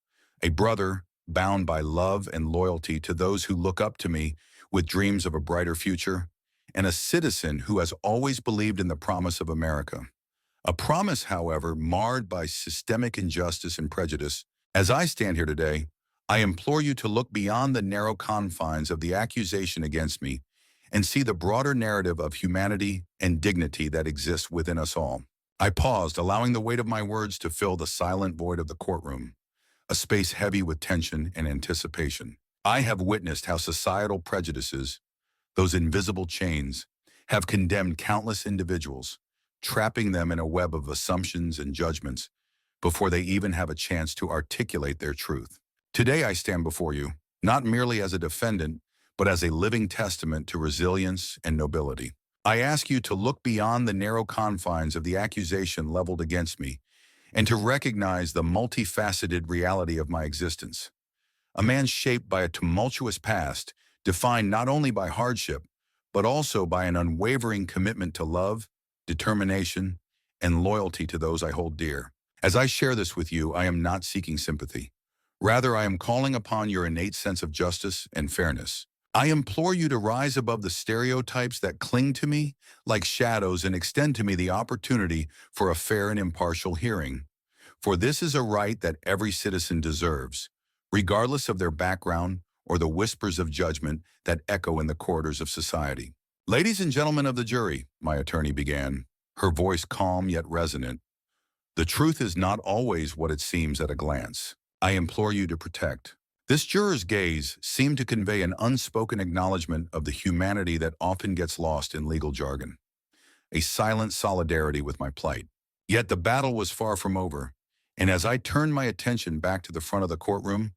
a brother bound by love and loyalty to those who look up to me with dreams of a brighter future, and a citizen who has always believed in the promise of America. A promise, however, marred by systemic injustice and prejudice. As I stand here today, I implore you to look beyond the narrow confines of the accusation against me and see the broader narrative of humanity and dignity that exists within us all. I paused, allowing the weight of my words to fill the silent void of the courtroom, a space heavy with tension and anticipation. I have witnessed how societal prejudices, those invisible chains, have condemned countless individuals, trapping them in a web of assumptions and judgments, before they even have a chance to articulate their truth. Today I stand before you, not merely as a defendant, but as a living testament to resilience and nobility. I ask you to look beyond the narrow confines of the accusation leveled against me and to recognize the multifaceted reality of my existence. A man shaped by a tumultuous past, defined not only by hardship, but also by an unwavering commitment to love, determination, and loyalty to those I hold dear. As I share this with you, I am not seeking sympathy. Rather, I am calling upon your innate sense of justice and fairness. I implore you to rise above the stereotypes that cling to me like shadows and extend to me the opportunity for a fair and impartial hearing. For this is a right that every citizen deserves, regardless of their background or the whispers of judgment that echo in the corridors of society. Ladies and gentlemen of the jury, my attorney began, her voice calm yet resonant, the truth is not always what it seems at a glance. I implore you to protect. This juror's gaze seemed to convey an unspoken acknowledgement of the humanity that often gets lost in legal jargon, a silent solidarity with my plight. Yet the battle was far from over, and as I turned my attention back to the front of the courtroom,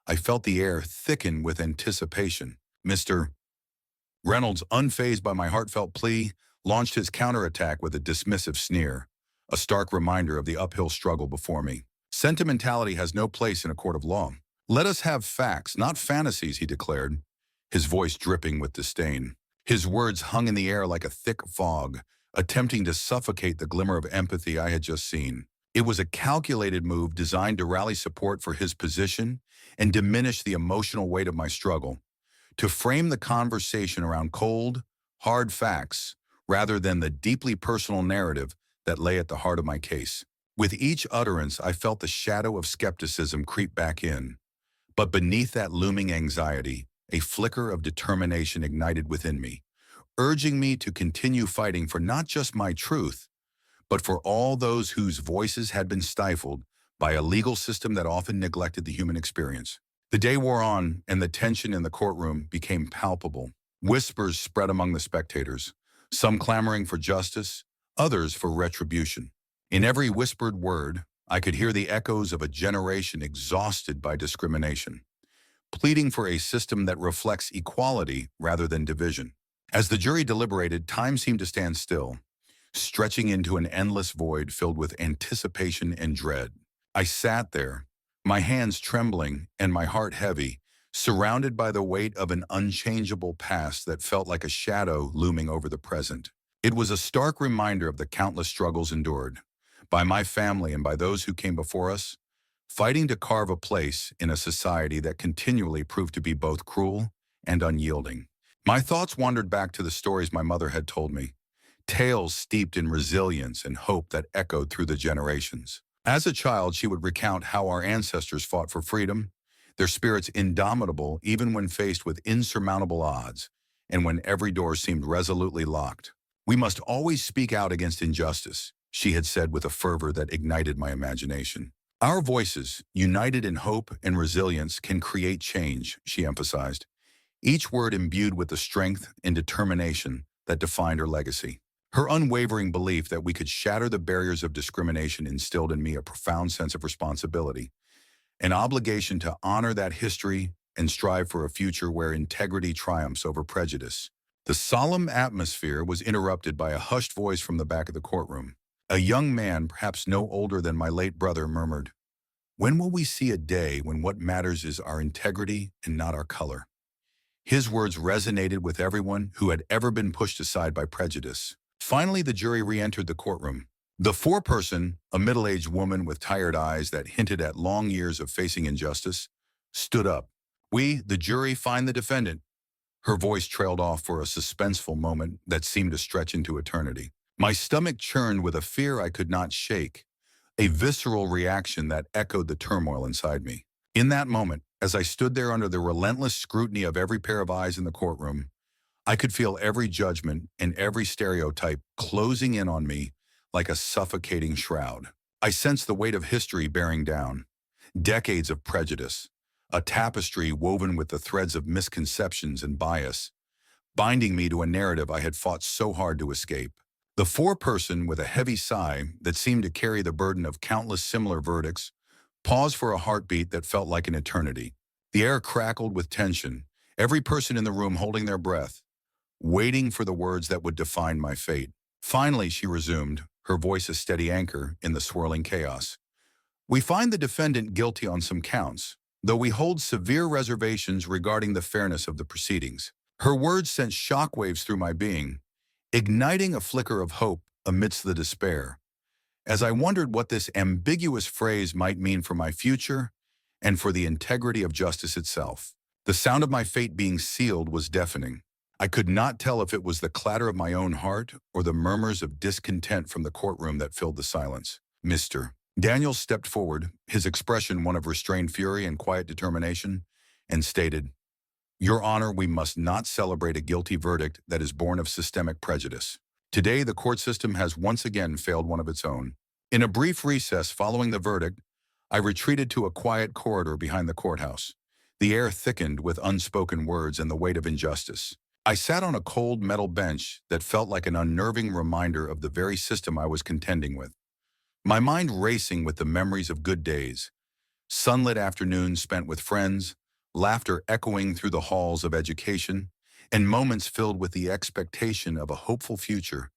I felt the air thicken with anticipation. Mr. Reynolds, unfazed by my heartfelt plea, launched his counterattack with a dismissive sneer, a stark reminder of the uphill struggle before me. Sentimentality has no place in a court of law. Let us have facts, not fantasies, he declared, his voice dripping with disdain. His words hung in the air like a thick fog, attempting to suffocate the glimmer of empathy I had just seen. It was a calculated move designed to rally support for his position and diminish the emotional weight of my struggle, to frame the conversation around cold, hard facts rather than the deeply personal narrative that lay at the heart of my case. With each utterance, I felt the shadow of skepticism creep back in. But beneath that looming anxiety, a flicker of determination ignited within me, urging me to continue fighting for not just my truth, but for all those whose voices had been stifled by a legal system that often neglected the human experience. The day wore on, and the tension in the courtroom became palpable. Whispers spread among the spectators, some clamoring for justice, others for retribution. In every whispered word, I could hear the echoes of a generation exhausted by discrimination, pleading for a system that reflects equality rather than division. As the jury deliberated, time seemed to stand still, stretching into an endless void filled with anticipation and dread. I sat there, my hands trembling and my heart heavy, surrounded by the weight of an unchangeable past that felt like a shadow looming over the present. It was a stark reminder of the countless struggles endured by my family and by those who came before us, fighting to carve a place in a society that continually proved to be both cruel and unyielding. My thoughts wandered back to the stories my mother had told me, tales steeped in resilience and hope that echoed through the generations. As a child, she would recount how our ancestors fought for freedom, their spirits indomitable even when faced with insurmountable odds, and when every door seemed resolutely locked. We must always speak out against injustice, she had said with a fervor that ignited my imagination. Our voices, united in hope and resilience, can create change, she emphasized, each word imbued with the strength and determination that defined her legacy. Her unwavering belief that we could shatter the barriers of discrimination instilled in me a profound sense of responsibility, an obligation to honor that history and strive for a future where integrity triumphs over prejudice. The solemn atmosphere was interrupted by a hushed voice from the back of the courtroom. A young man, perhaps no older than my late brother, murmured, "When will we see a day when what matters is our integrity and not our color?" His words resonated with everyone who had ever been pushed aside by prejudice. Finally, the jury re-entered the courtroom. The foreperson, a middle-aged woman with tired eyes that hinted at long years of facing injustice, stood up. "We, the jury, find the defendant." Her voice trailed off for a suspenseful moment that seemed to stretch into eternity. My stomach churned with a fear I could not shake, a visceral reaction that echoed the turmoil inside me. In that moment, as I stood there under the relentless scrutiny of every pair of eyes in the courtroom, I could feel every judgment and every stereotype closing in on me like a suffocating shroud. I sensed the weight of history bearing down, decades of prejudice, a tapestry woven with the threads of misconceptions and bias, binding me to a narrative I had fought so hard to escape. The foreperson, with a heavy sigh that seemed to carry the burden of countless similar verdicts, paused for a heartbeat that felt like an eternity. The air crackled with tension, every person in the room holding their breath, waiting for the words that would define my fate. Finally, she resumed, her voice a steady anchor in the swirling chaos. We find the defendant guilty on some counts, though we hold severe reservations regarding the fairness of the proceedings. Her words sent shockwaves through my being, igniting a flicker of hope amidst the despair, as I wondered what this ambiguous phrase might mean for my future and for the integrity of justice itself. The sound of my fate being sealed was deafening. I could not tell if it was the clatter of my own heart or the murmurs of discontent from the courtroom that filled the silence. Mr. Daniel stepped forward, his expression one of restrained fury and quiet determination, and stated, "Your Honor, we must not celebrate a guilty verdict that is born of systemic prejudice. Today, the court system has once again failed one of its own." In a brief recess following the verdict, I retreated to a quiet corridor behind the courthouse. The air thickened with unspoken words and the weight of injustice. I sat on a cold metal bench that felt like an unnerving reminder of the very system I was contending with. My mind racing with the memories of good days, sunlit afternoons spent with friends, laughter echoing through the halls of education, and moments filled with the expectation of a hopeful future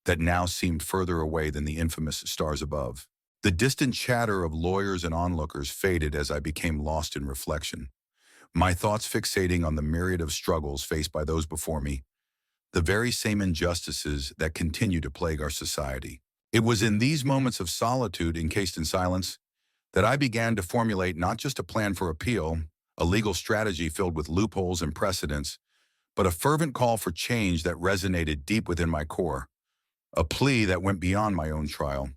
that now seemed further away than the infamous stars above. The distant chatter of lawyers and onlookers faded as I became lost in reflection, my thoughts fixating on the myriad of struggles faced by those before me, the very same injustices that continue to plague our society. It was in these moments of solitude encased in silence that I began to formulate not just a plan for appeal, a legal strategy filled with loopholes and precedents, but a fervent call for change that resonated deep within my core, a plea that went beyond my own trial,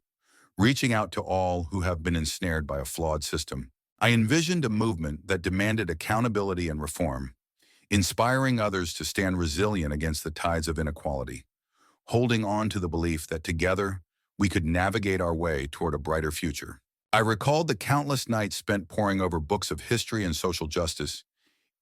reaching out to all who have been ensnared by a flawed system. I envisioned a movement that demanded accountability and reform, inspiring others to stand resilient against the tides of inequality, holding on to the belief that together we could navigate our way toward a brighter future. I recalled the countless nights spent poring over books of history and social justice,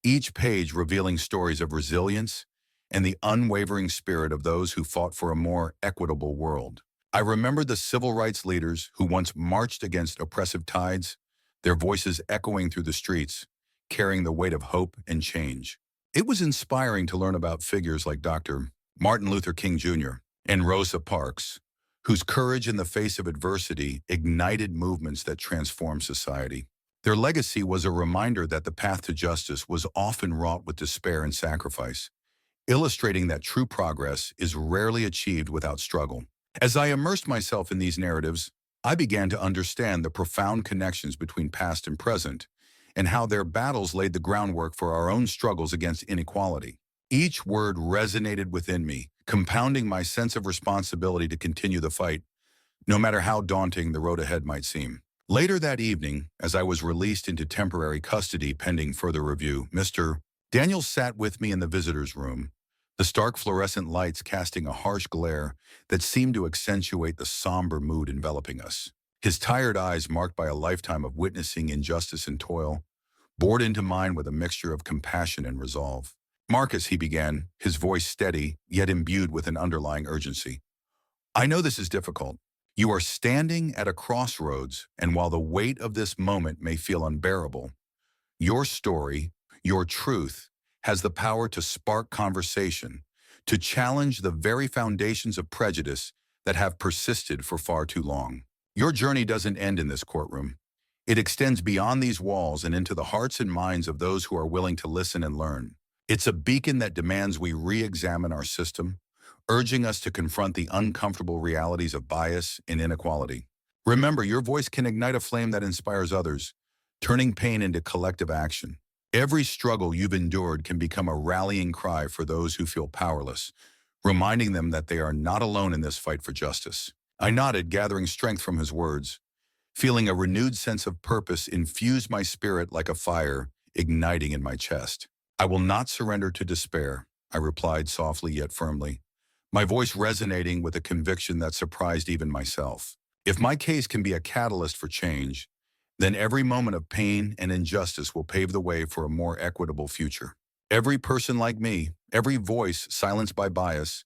each page revealing stories of resilience and the unwavering spirit of those who fought for a more equitable world. I remembered the civil rights leaders who once marched against oppressive tides, their voices echoing through the streets, carrying the weight of hope and change. It was inspiring to learn about figures like Dr. Martin Luther King Jr. and Rosa Parks, whose courage in the face of adversity ignited movements that transformed society. Their legacy was a reminder that the path to justice was often wrought with despair and sacrifice, illustrating that true progress is rarely achieved without struggle. As I immersed myself in these narratives, I began to understand the profound connections between past and present, and how their battles laid the groundwork for our own struggles against inequality. Each word resonated within me, compounding my sense of responsibility to continue the fight, no matter how daunting the road ahead might seem. Later that evening, as I was released into temporary custody pending further review, Mr. Daniels sat with me in the visitor's room, the stark fluorescent lights casting a harsh glare that seemed to accentuate the somber mood enveloping us. His tired eyes, marked by a lifetime of witnessing injustice and toil, bored into mine with a mixture of compassion and resolve. "Marcus," he began, his voice steady, yet imbued with an underlying urgency. "I know this is difficult. You are standing at a crossroads, and while the weight of this moment may feel unbearable, your story, your truth, has the power to spark conversation, to challenge the very foundations of prejudice that have persisted for far too long. Your journey doesn't end in this courtroom. It extends beyond these walls and into the hearts and minds of those who are willing to listen and learn. It's a beacon that demands we re-examine our system, urging us to confront the uncomfortable realities of bias and inequality. Remember, your voice can ignite a flame that inspires others, turning pain into collective action. Every struggle you've endured can become a rallying cry for those who feel powerless, reminding them that they are not alone in this fight for justice." I nodded, gathering strength from his words, feeling a renewed sense of purpose infuse my spirit like a fire igniting in my chest. "I will not surrender to despair," I replied softly yet firmly, my voice resonating with a conviction that surprised even myself. If my case can be a catalyst for change, then every moment of pain and injustice will pave the way for a more equitable future. Every person like me, every voice silenced by bias,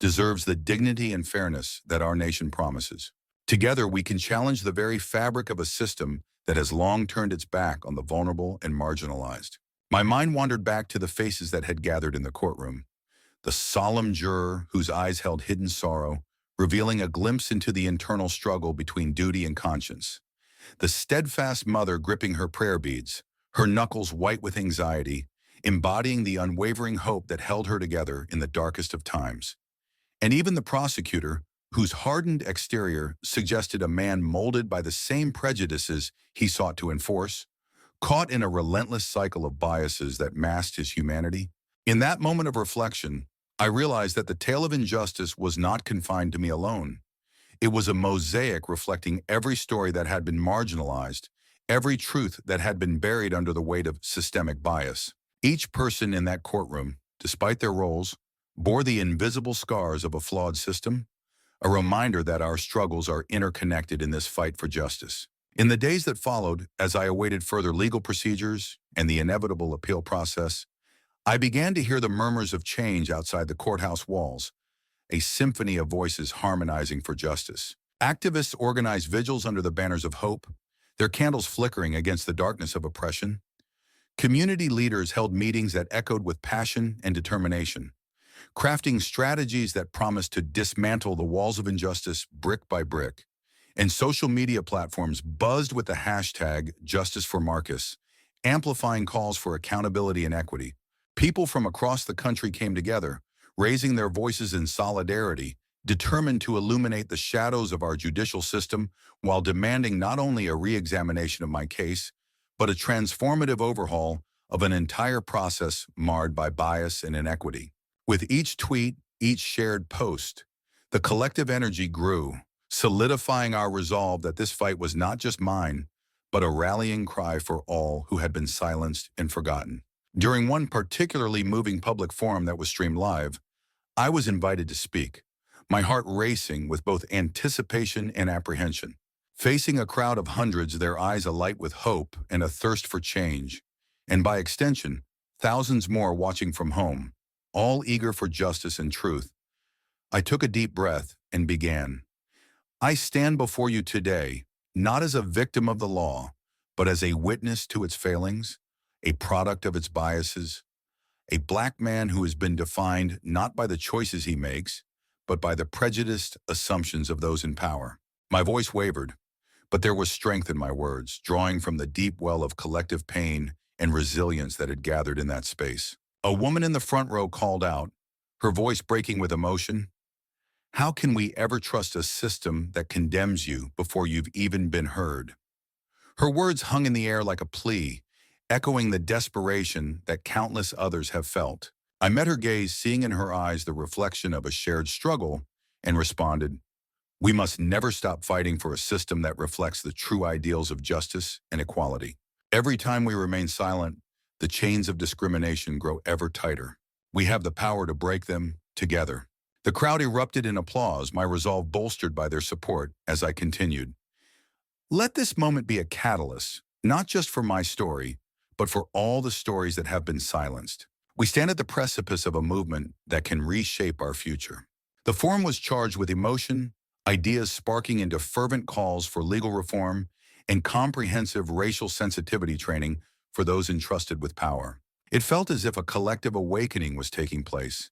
deserves the dignity and fairness that our nation promises. Together, we can challenge the very fabric of a system that has long turned its back on the vulnerable and marginalized. My mind wandered back to the faces that had gathered in the courtroom. The solemn juror whose eyes held hidden sorrow, revealing a glimpse into the internal struggle between duty and conscience. The steadfast mother gripping her prayer beads, her knuckles white with anxiety, embodying the unwavering hope that held her together in the darkest of times. And even the prosecutor, whose hardened exterior suggested a man molded by the same prejudices he sought to enforce, caught in a relentless cycle of biases that masked his humanity. In that moment of reflection, I realized that the tale of injustice was not confined to me alone. It was a mosaic reflecting every story that had been marginalized, every truth that had been buried under the weight of systemic bias. Each person in that courtroom, despite their roles, bore the invisible scars of a flawed system, a reminder that our struggles are interconnected in this fight for justice. In the days that followed, as I awaited further legal procedures and the inevitable appeal process, I began to hear the murmurs of change outside the courthouse walls, a symphony of voices harmonizing for justice. Activists organized vigils under the banners of hope, their candles flickering against the darkness of oppression. Community leaders held meetings that echoed with passion and determination, crafting strategies that promised to dismantle the walls of injustice brick by brick. And social media platforms buzzed with the hashtag Justice for Marcus, amplifying calls for accountability and equity. People from across the country came together, raising their voices in solidarity, determined to illuminate the shadows of our judicial system while demanding not only a re-examination of my case, but a transformative overhaul of an entire process marred by bias and inequity. With each tweet, each shared post, the collective energy grew, solidifying our resolve that this fight was not just mine, but a rallying cry for all who had been silenced and forgotten. During one particularly moving public forum that was streamed live, I was invited to speak, my heart racing with both anticipation and apprehension. Facing a crowd of hundreds, their eyes alight with hope and a thirst for change, and by extension, thousands more watching from home, all eager for justice and truth, I took a deep breath and began. I stand before you today, not as a victim of the law, but as a witness to its failings, a product of its biases, a Black man who has been defined not by the choices he makes, but by the prejudiced assumptions of those in power. My voice wavered, but there was strength in my words, drawing from the deep well of collective pain and resilience that had gathered in that space. A woman in the front row called out, her voice breaking with emotion, "How can we ever trust a system that condemns you before you've even been heard?" Her words hung in the air like a plea, echoing the desperation that countless others have felt. I met her gaze, seeing in her eyes the reflection of a shared struggle, and responded, "We must never stop fighting for a system that reflects the true ideals of justice and equality." Every time we remain silent, the chains of discrimination grow ever tighter. We have the power to break them together. The crowd erupted in applause, my resolve bolstered by their support as I continued. Let this moment be a catalyst, not just for my story, but for all the stories that have been silenced. We stand at the precipice of a movement that can reshape our future. The forum was charged with emotion, ideas sparking into fervent calls for legal reform and comprehensive racial sensitivity training for those entrusted with power. It felt as if a collective awakening was taking place.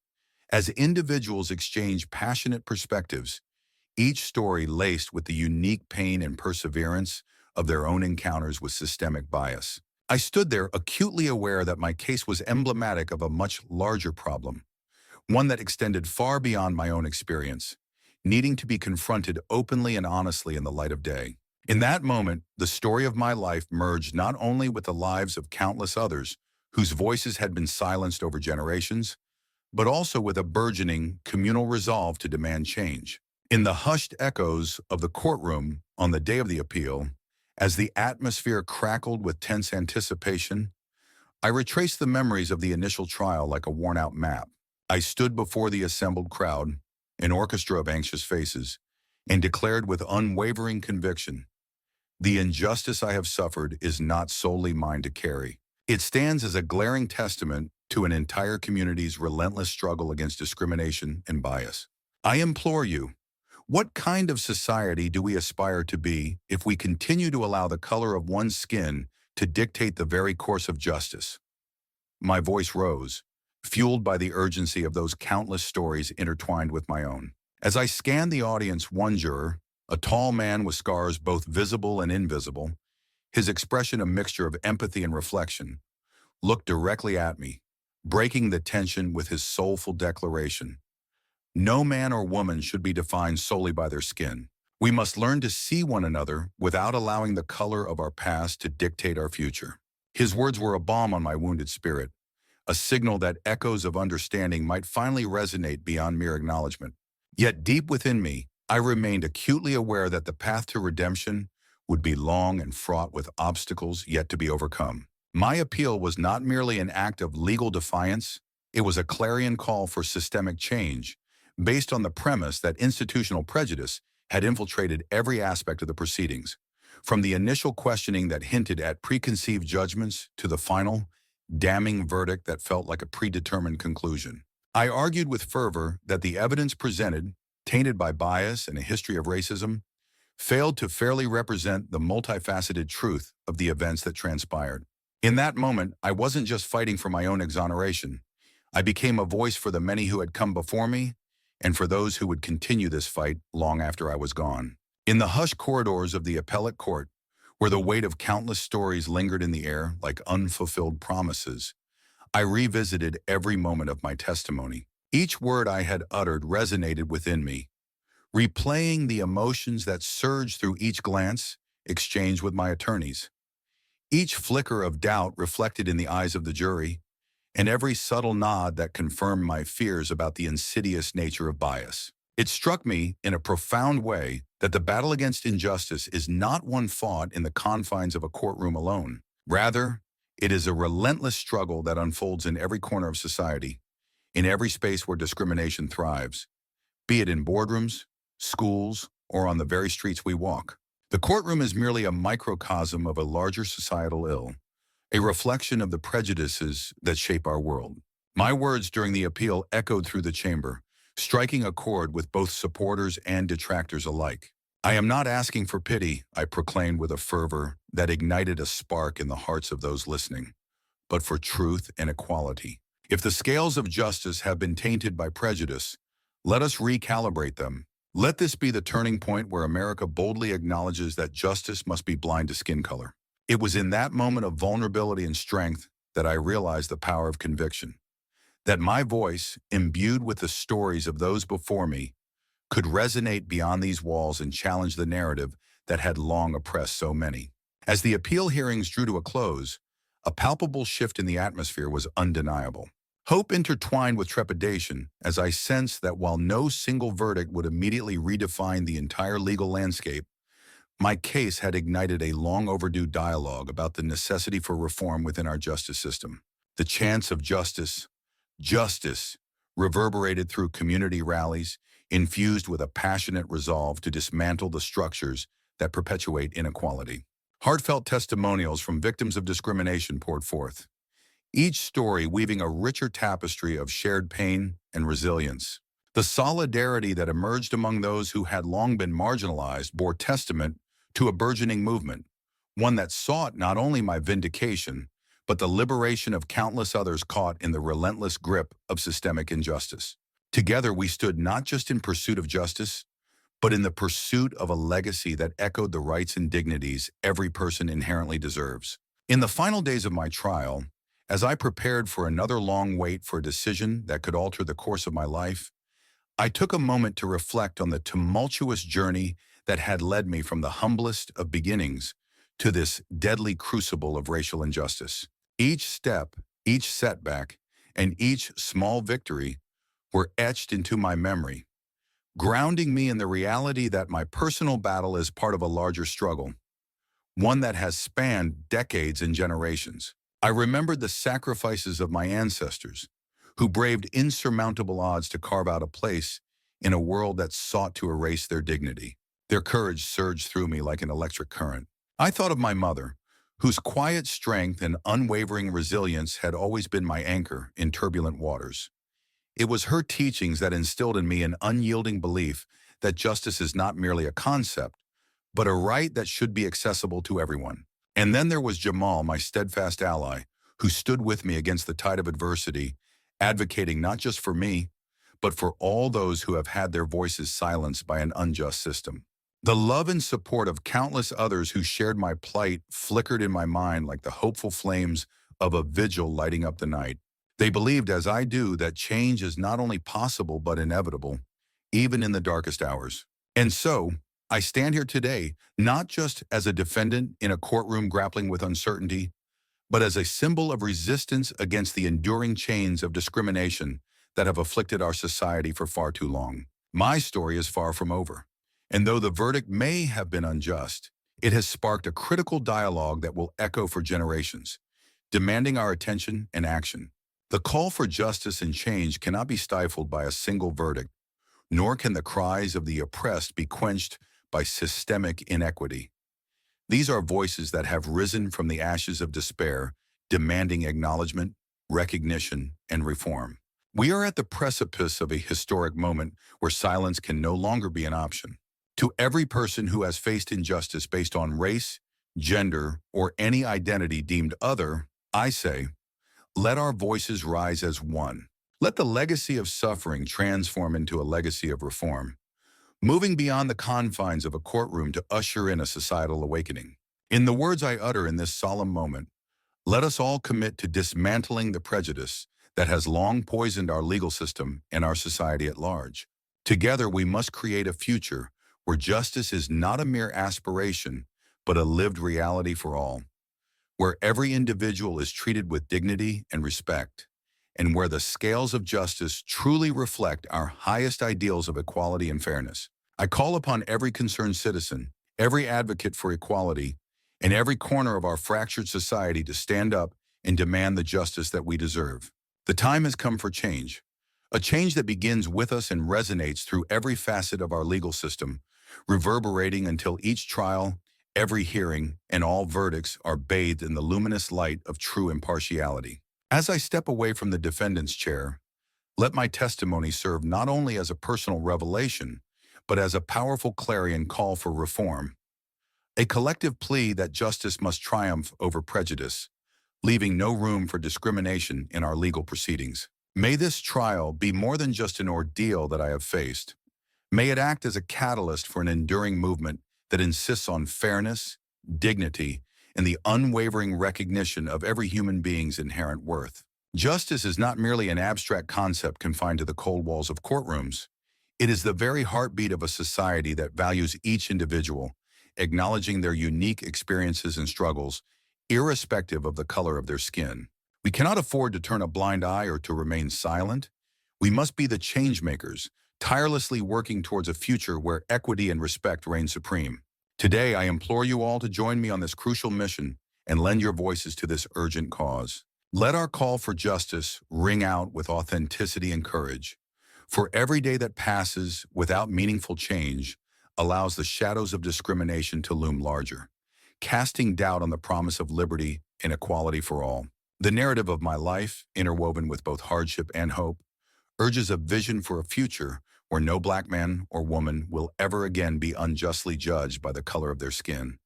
As individuals exchanged passionate perspectives, each story laced with the unique pain and perseverance of their own encounters with systemic bias. I stood there acutely aware that my case was emblematic of a much larger problem, one that extended far beyond my own experience, needing to be confronted openly and honestly in the light of day. In that moment, the story of my life merged not only with the lives of countless others whose voices had been silenced over generations, but also with a burgeoning communal resolve to demand change. In the hushed echoes of the courtroom on the day of the appeal, as the atmosphere crackled with tense anticipation, I retraced the memories of the initial trial like a worn-out map. I stood before the assembled crowd, an orchestra of anxious faces, and declared with unwavering conviction, "The injustice I have suffered is not solely mine to carry. It stands as a glaring testament to an entire community's relentless struggle against discrimination and bias." I implore you, what kind of society do we aspire to be if we continue to allow the color of one's skin to dictate the very course of justice? My voice rose, fueled by the urgency of those countless stories intertwined with my own. As I scanned the audience, one juror, a tall man with scars both visible and invisible, his expression a mixture of empathy and reflection, looked directly at me, breaking the tension with his soulful declaration. No man or woman should be defined solely by their skin. We must learn to see one another without allowing the color of our past to dictate our future. His words were a balm on my wounded spirit, a signal that echoes of understanding might finally resonate beyond mere acknowledgement. Yet deep within me, I remained acutely aware that the path to redemption would be long and fraught with obstacles yet to be overcome. My appeal was not merely an act of legal defiance, it was a clarion call for systemic change, based on the premise that institutional prejudice had infiltrated every aspect of the proceedings, from the initial questioning that hinted at preconceived judgments to the final, damning verdict that felt like a predetermined conclusion. I argued with fervor that the evidence presented, tainted by bias and a history of racism, failed to fairly represent the multifaceted truth of the events that transpired. In that moment, I wasn't just fighting for my own exoneration. I became a voice for the many who had come before me and for those who would continue this fight long after I was gone. In the hushed corridors of the appellate court, where the weight of countless stories lingered in the air like unfulfilled promises, I revisited every moment of my testimony. Each word I had uttered resonated within me, replaying the emotions that surged through each glance exchanged with my attorneys. Each flicker of doubt reflected in the eyes of the jury, and every subtle nod that confirmed my fears about the insidious nature of bias. It struck me in a profound way that the battle against injustice is not one fought in the confines of a courtroom alone. Rather, it is a relentless struggle that unfolds in every corner of society, in every space where discrimination thrives, be it in boardrooms, schools, or on the very streets we walk. The courtroom is merely a microcosm of a larger societal ill, a reflection of the prejudices that shape our world. My words during the appeal echoed through the chamber, striking a chord with both supporters and detractors alike. I am not asking for pity, I proclaimed with a fervor that ignited a spark in the hearts of those listening, but for truth and equality. If the scales of justice have been tainted by prejudice, let us recalibrate them. Let this be the turning point where America boldly acknowledges that justice must be blind to skin color. It was in that moment of vulnerability and strength that I realized the power of conviction, that my voice, imbued with the stories of those before me, could resonate beyond these walls and challenge the narrative that had long oppressed so many. As the appeal hearings drew to a close, a palpable shift in the atmosphere was undeniable. Hope intertwined with trepidation as I sensed that while no single verdict would immediately redefine the entire legal landscape, my case had ignited a long overdue dialogue about the necessity for reform within our justice system. The chants of justice, reverberated through community rallies, infused with a passionate resolve to dismantle the structures that perpetuate inequality. Heartfelt testimonials from victims of discrimination poured forth, each story weaving a richer tapestry of shared pain and resilience. The solidarity that emerged among those who had long been marginalized bore testament to a burgeoning movement, one that sought not only my vindication, but the liberation of countless others caught in the relentless grip of systemic injustice. Together we stood not just in pursuit of justice, but in the pursuit of a legacy that echoed the rights and dignities every person inherently deserves. In the final days of my trial, as I prepared for another long wait for a decision that could alter the course of my life, I took a moment to reflect on the tumultuous journey that had led me from the humblest of beginnings to this deadly crucible of racial injustice. Each step, each setback, and each small victory were etched into my memory, grounding me in the reality that my personal battle is part of a larger struggle, one that has spanned decades and generations. I remembered the sacrifices of my ancestors, who braved insurmountable odds to carve out a place in a world that sought to erase their dignity. Their courage surged through me like an electric current. I thought of my mother, whose quiet strength and unwavering resilience had always been my anchor in turbulent waters. It was her teachings that instilled in me an unyielding belief that justice is not merely a concept, but a right that should be accessible to everyone. And then there was Jamal, my steadfast ally, who stood with me against the tide of adversity, advocating not just for me, but for all those who have had their voices silenced by an unjust system. The love and support of countless others who shared my plight flickered in my mind like the hopeful flames of a vigil lighting up the night. They believed, as I do, that change is not only possible but inevitable, even in the darkest hours. And so, I stand here today, not just as a defendant in a courtroom grappling with uncertainty, but as a symbol of resistance against the enduring chains of discrimination that have afflicted our society for far too long. My story is far from over. And though the verdict may have been unjust, it has sparked a critical dialogue that will echo for generations, demanding our attention and action. The call for justice and change cannot be stifled by a single verdict, nor can the cries of the oppressed be quenched by systemic inequity. These are voices that have risen from the ashes of despair, demanding acknowledgement, recognition, and reform. We are at the precipice of a historic moment where silence can no longer be an option. To every person who has faced injustice based on race, gender, or any identity deemed other, I say, let our voices rise as one. Let the legacy of suffering transform into a legacy of reform, moving beyond the confines of a courtroom to usher in a societal awakening. In the words I utter in this solemn moment, let us all commit to dismantling the prejudice that has long poisoned our legal system and our society at large. Together, we must create a future where justice is not a mere aspiration, but a lived reality for all, where every individual is treated with dignity and respect, and where the scales of justice truly reflect our highest ideals of equality and fairness. I call upon every concerned citizen, every advocate for equality, and every corner of our fractured society to stand up and demand the justice that we deserve. The time has come for change, a change that begins with us and resonates through every facet of our legal system, reverberating until each trial, every hearing, and all verdicts are bathed in the luminous light of true impartiality. As I step away from the defendant's chair, let my testimony serve not only as a personal revelation, but as a powerful clarion call for reform, a collective plea that justice must triumph over prejudice, leaving no room for discrimination in our legal proceedings. May this trial be more than just an ordeal that I have faced. May it act as a catalyst for an enduring movement that insists on fairness, dignity, and the unwavering recognition of every human being's inherent worth. Justice is not merely an abstract concept confined to the cold walls of courtrooms. It is the very heartbeat of a society that values each individual, acknowledging their unique experiences and struggles, irrespective of the color of their skin. We cannot afford to turn a blind eye or to remain silent. We must be the change makers, tirelessly working towards a future where equity and respect reign supreme. Today, I implore you all to join me on this crucial mission and lend your voices to this urgent cause. Let our call for justice ring out with authenticity and courage. For every day that passes without meaningful change allows the shadows of discrimination to loom larger, casting doubt on the promise of liberty and equality for all. The narrative of my life, interwoven with both hardship and hope, urges a vision for a future where no Black man or woman will ever again be unjustly judged by the color of their skin,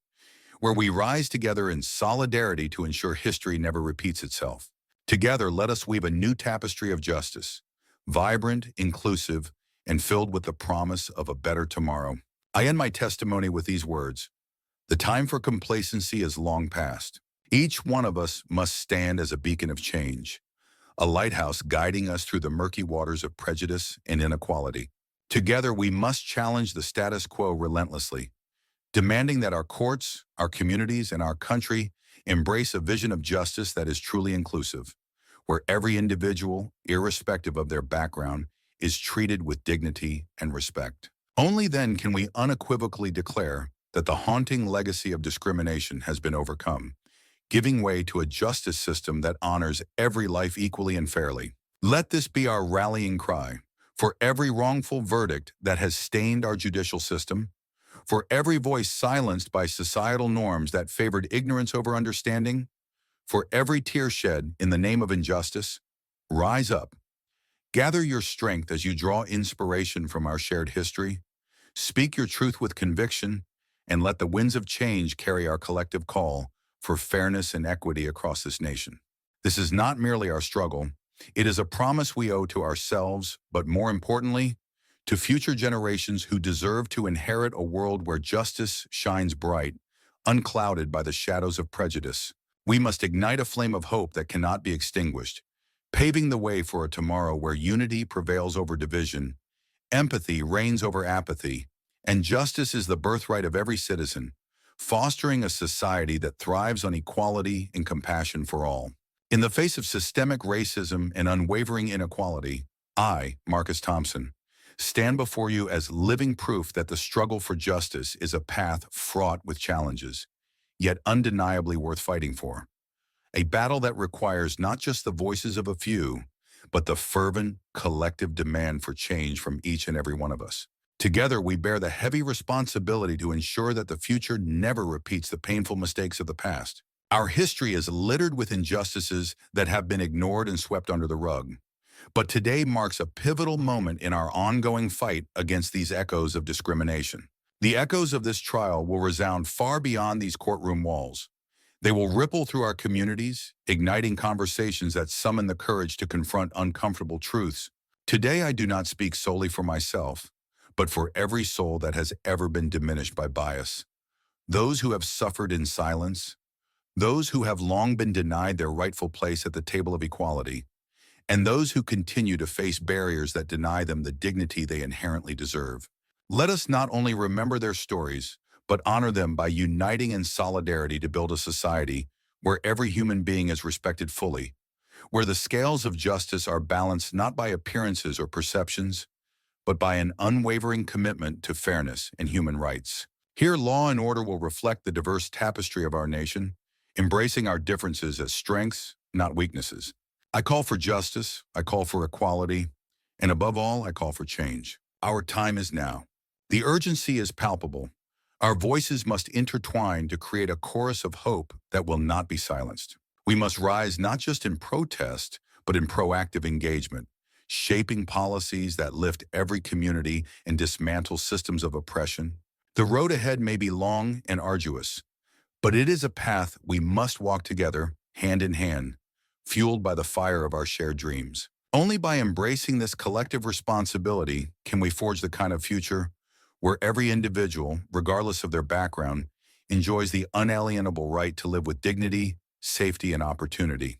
where we rise together in solidarity to ensure history never repeats itself. Together, let us weave a new tapestry of justice, vibrant, inclusive, and filled with the promise of a better tomorrow. I end my testimony with these words: the time for complacency is long past. Each one of us must stand as a beacon of change, a lighthouse guiding us through the murky waters of prejudice and inequality. Together, we must challenge the status quo relentlessly, demanding that our courts, our communities, and our country embrace a vision of justice that is truly inclusive, where every individual, irrespective of their background, is treated with dignity and respect. Only then can we unequivocally declare that the haunting legacy of discrimination has been overcome, giving way to a justice system that honors every life equally and fairly. Let this be our rallying cry for every wrongful verdict that has stained our judicial system, for every voice silenced by societal norms that favored ignorance over understanding, for every tear shed in the name of injustice. Rise up, Gather your strength as you draw inspiration from our shared history. Speak your truth with conviction, and let the winds of change carry our collective call for fairness and equity across this nation. This is not merely our struggle, it is a promise we owe to ourselves, but more importantly, to future generations who deserve to inherit a world where justice shines bright, unclouded by the shadows of prejudice. We must ignite a flame of hope that cannot be extinguished, paving the way for a tomorrow where unity prevails over division, empathy reigns over apathy, and justice is the birthright of every citizen, fostering a society that thrives on equality and compassion for all. In the face of systemic racism and unwavering inequality, I, Marcus Thompson, stand before you as living proof that the struggle for justice is a path fraught with challenges, yet undeniably worth fighting for. A battle that requires not just the voices of a few, but the fervent, collective demand for change from each and every one of us. Together, we bear the heavy responsibility to ensure that the future never repeats the painful mistakes of the past. Our history is littered with injustices that have been ignored and swept under the rug. But today marks a pivotal moment in our ongoing fight against these echoes of discrimination. The echoes of this trial will resound far beyond these courtroom walls. They will ripple through our communities, igniting conversations that summon the courage to confront uncomfortable truths. Today, I do not speak solely for myself, but for every soul that has ever been diminished by bias. Those who have suffered in silence, those who have long been denied their rightful place at the table of equality, and those who continue to face barriers that deny them the dignity they inherently deserve. Let us not only remember their stories, but honor them by uniting in solidarity to build a society where every human being is respected fully, where the scales of justice are balanced not by appearances or perceptions, but by an unwavering commitment to fairness and human rights. Here, law and order will reflect the diverse tapestry of our nation, embracing our differences as strengths, not weaknesses. I call for justice, I call for equality, and above all, I call for change. Our time is now. The urgency is palpable. Our voices must intertwine to create a chorus of hope that will not be silenced. We must rise not just in protest, but in proactive engagement, shaping policies that lift every community and dismantle systems of oppression. The road ahead may be long and arduous, but it is a path we must walk together, hand in hand, fueled by the fire of our shared dreams. Only by embracing this collective responsibility can we forge the kind of future where every individual, regardless of their background, enjoys the unalienable right to live with dignity, safety, and opportunity.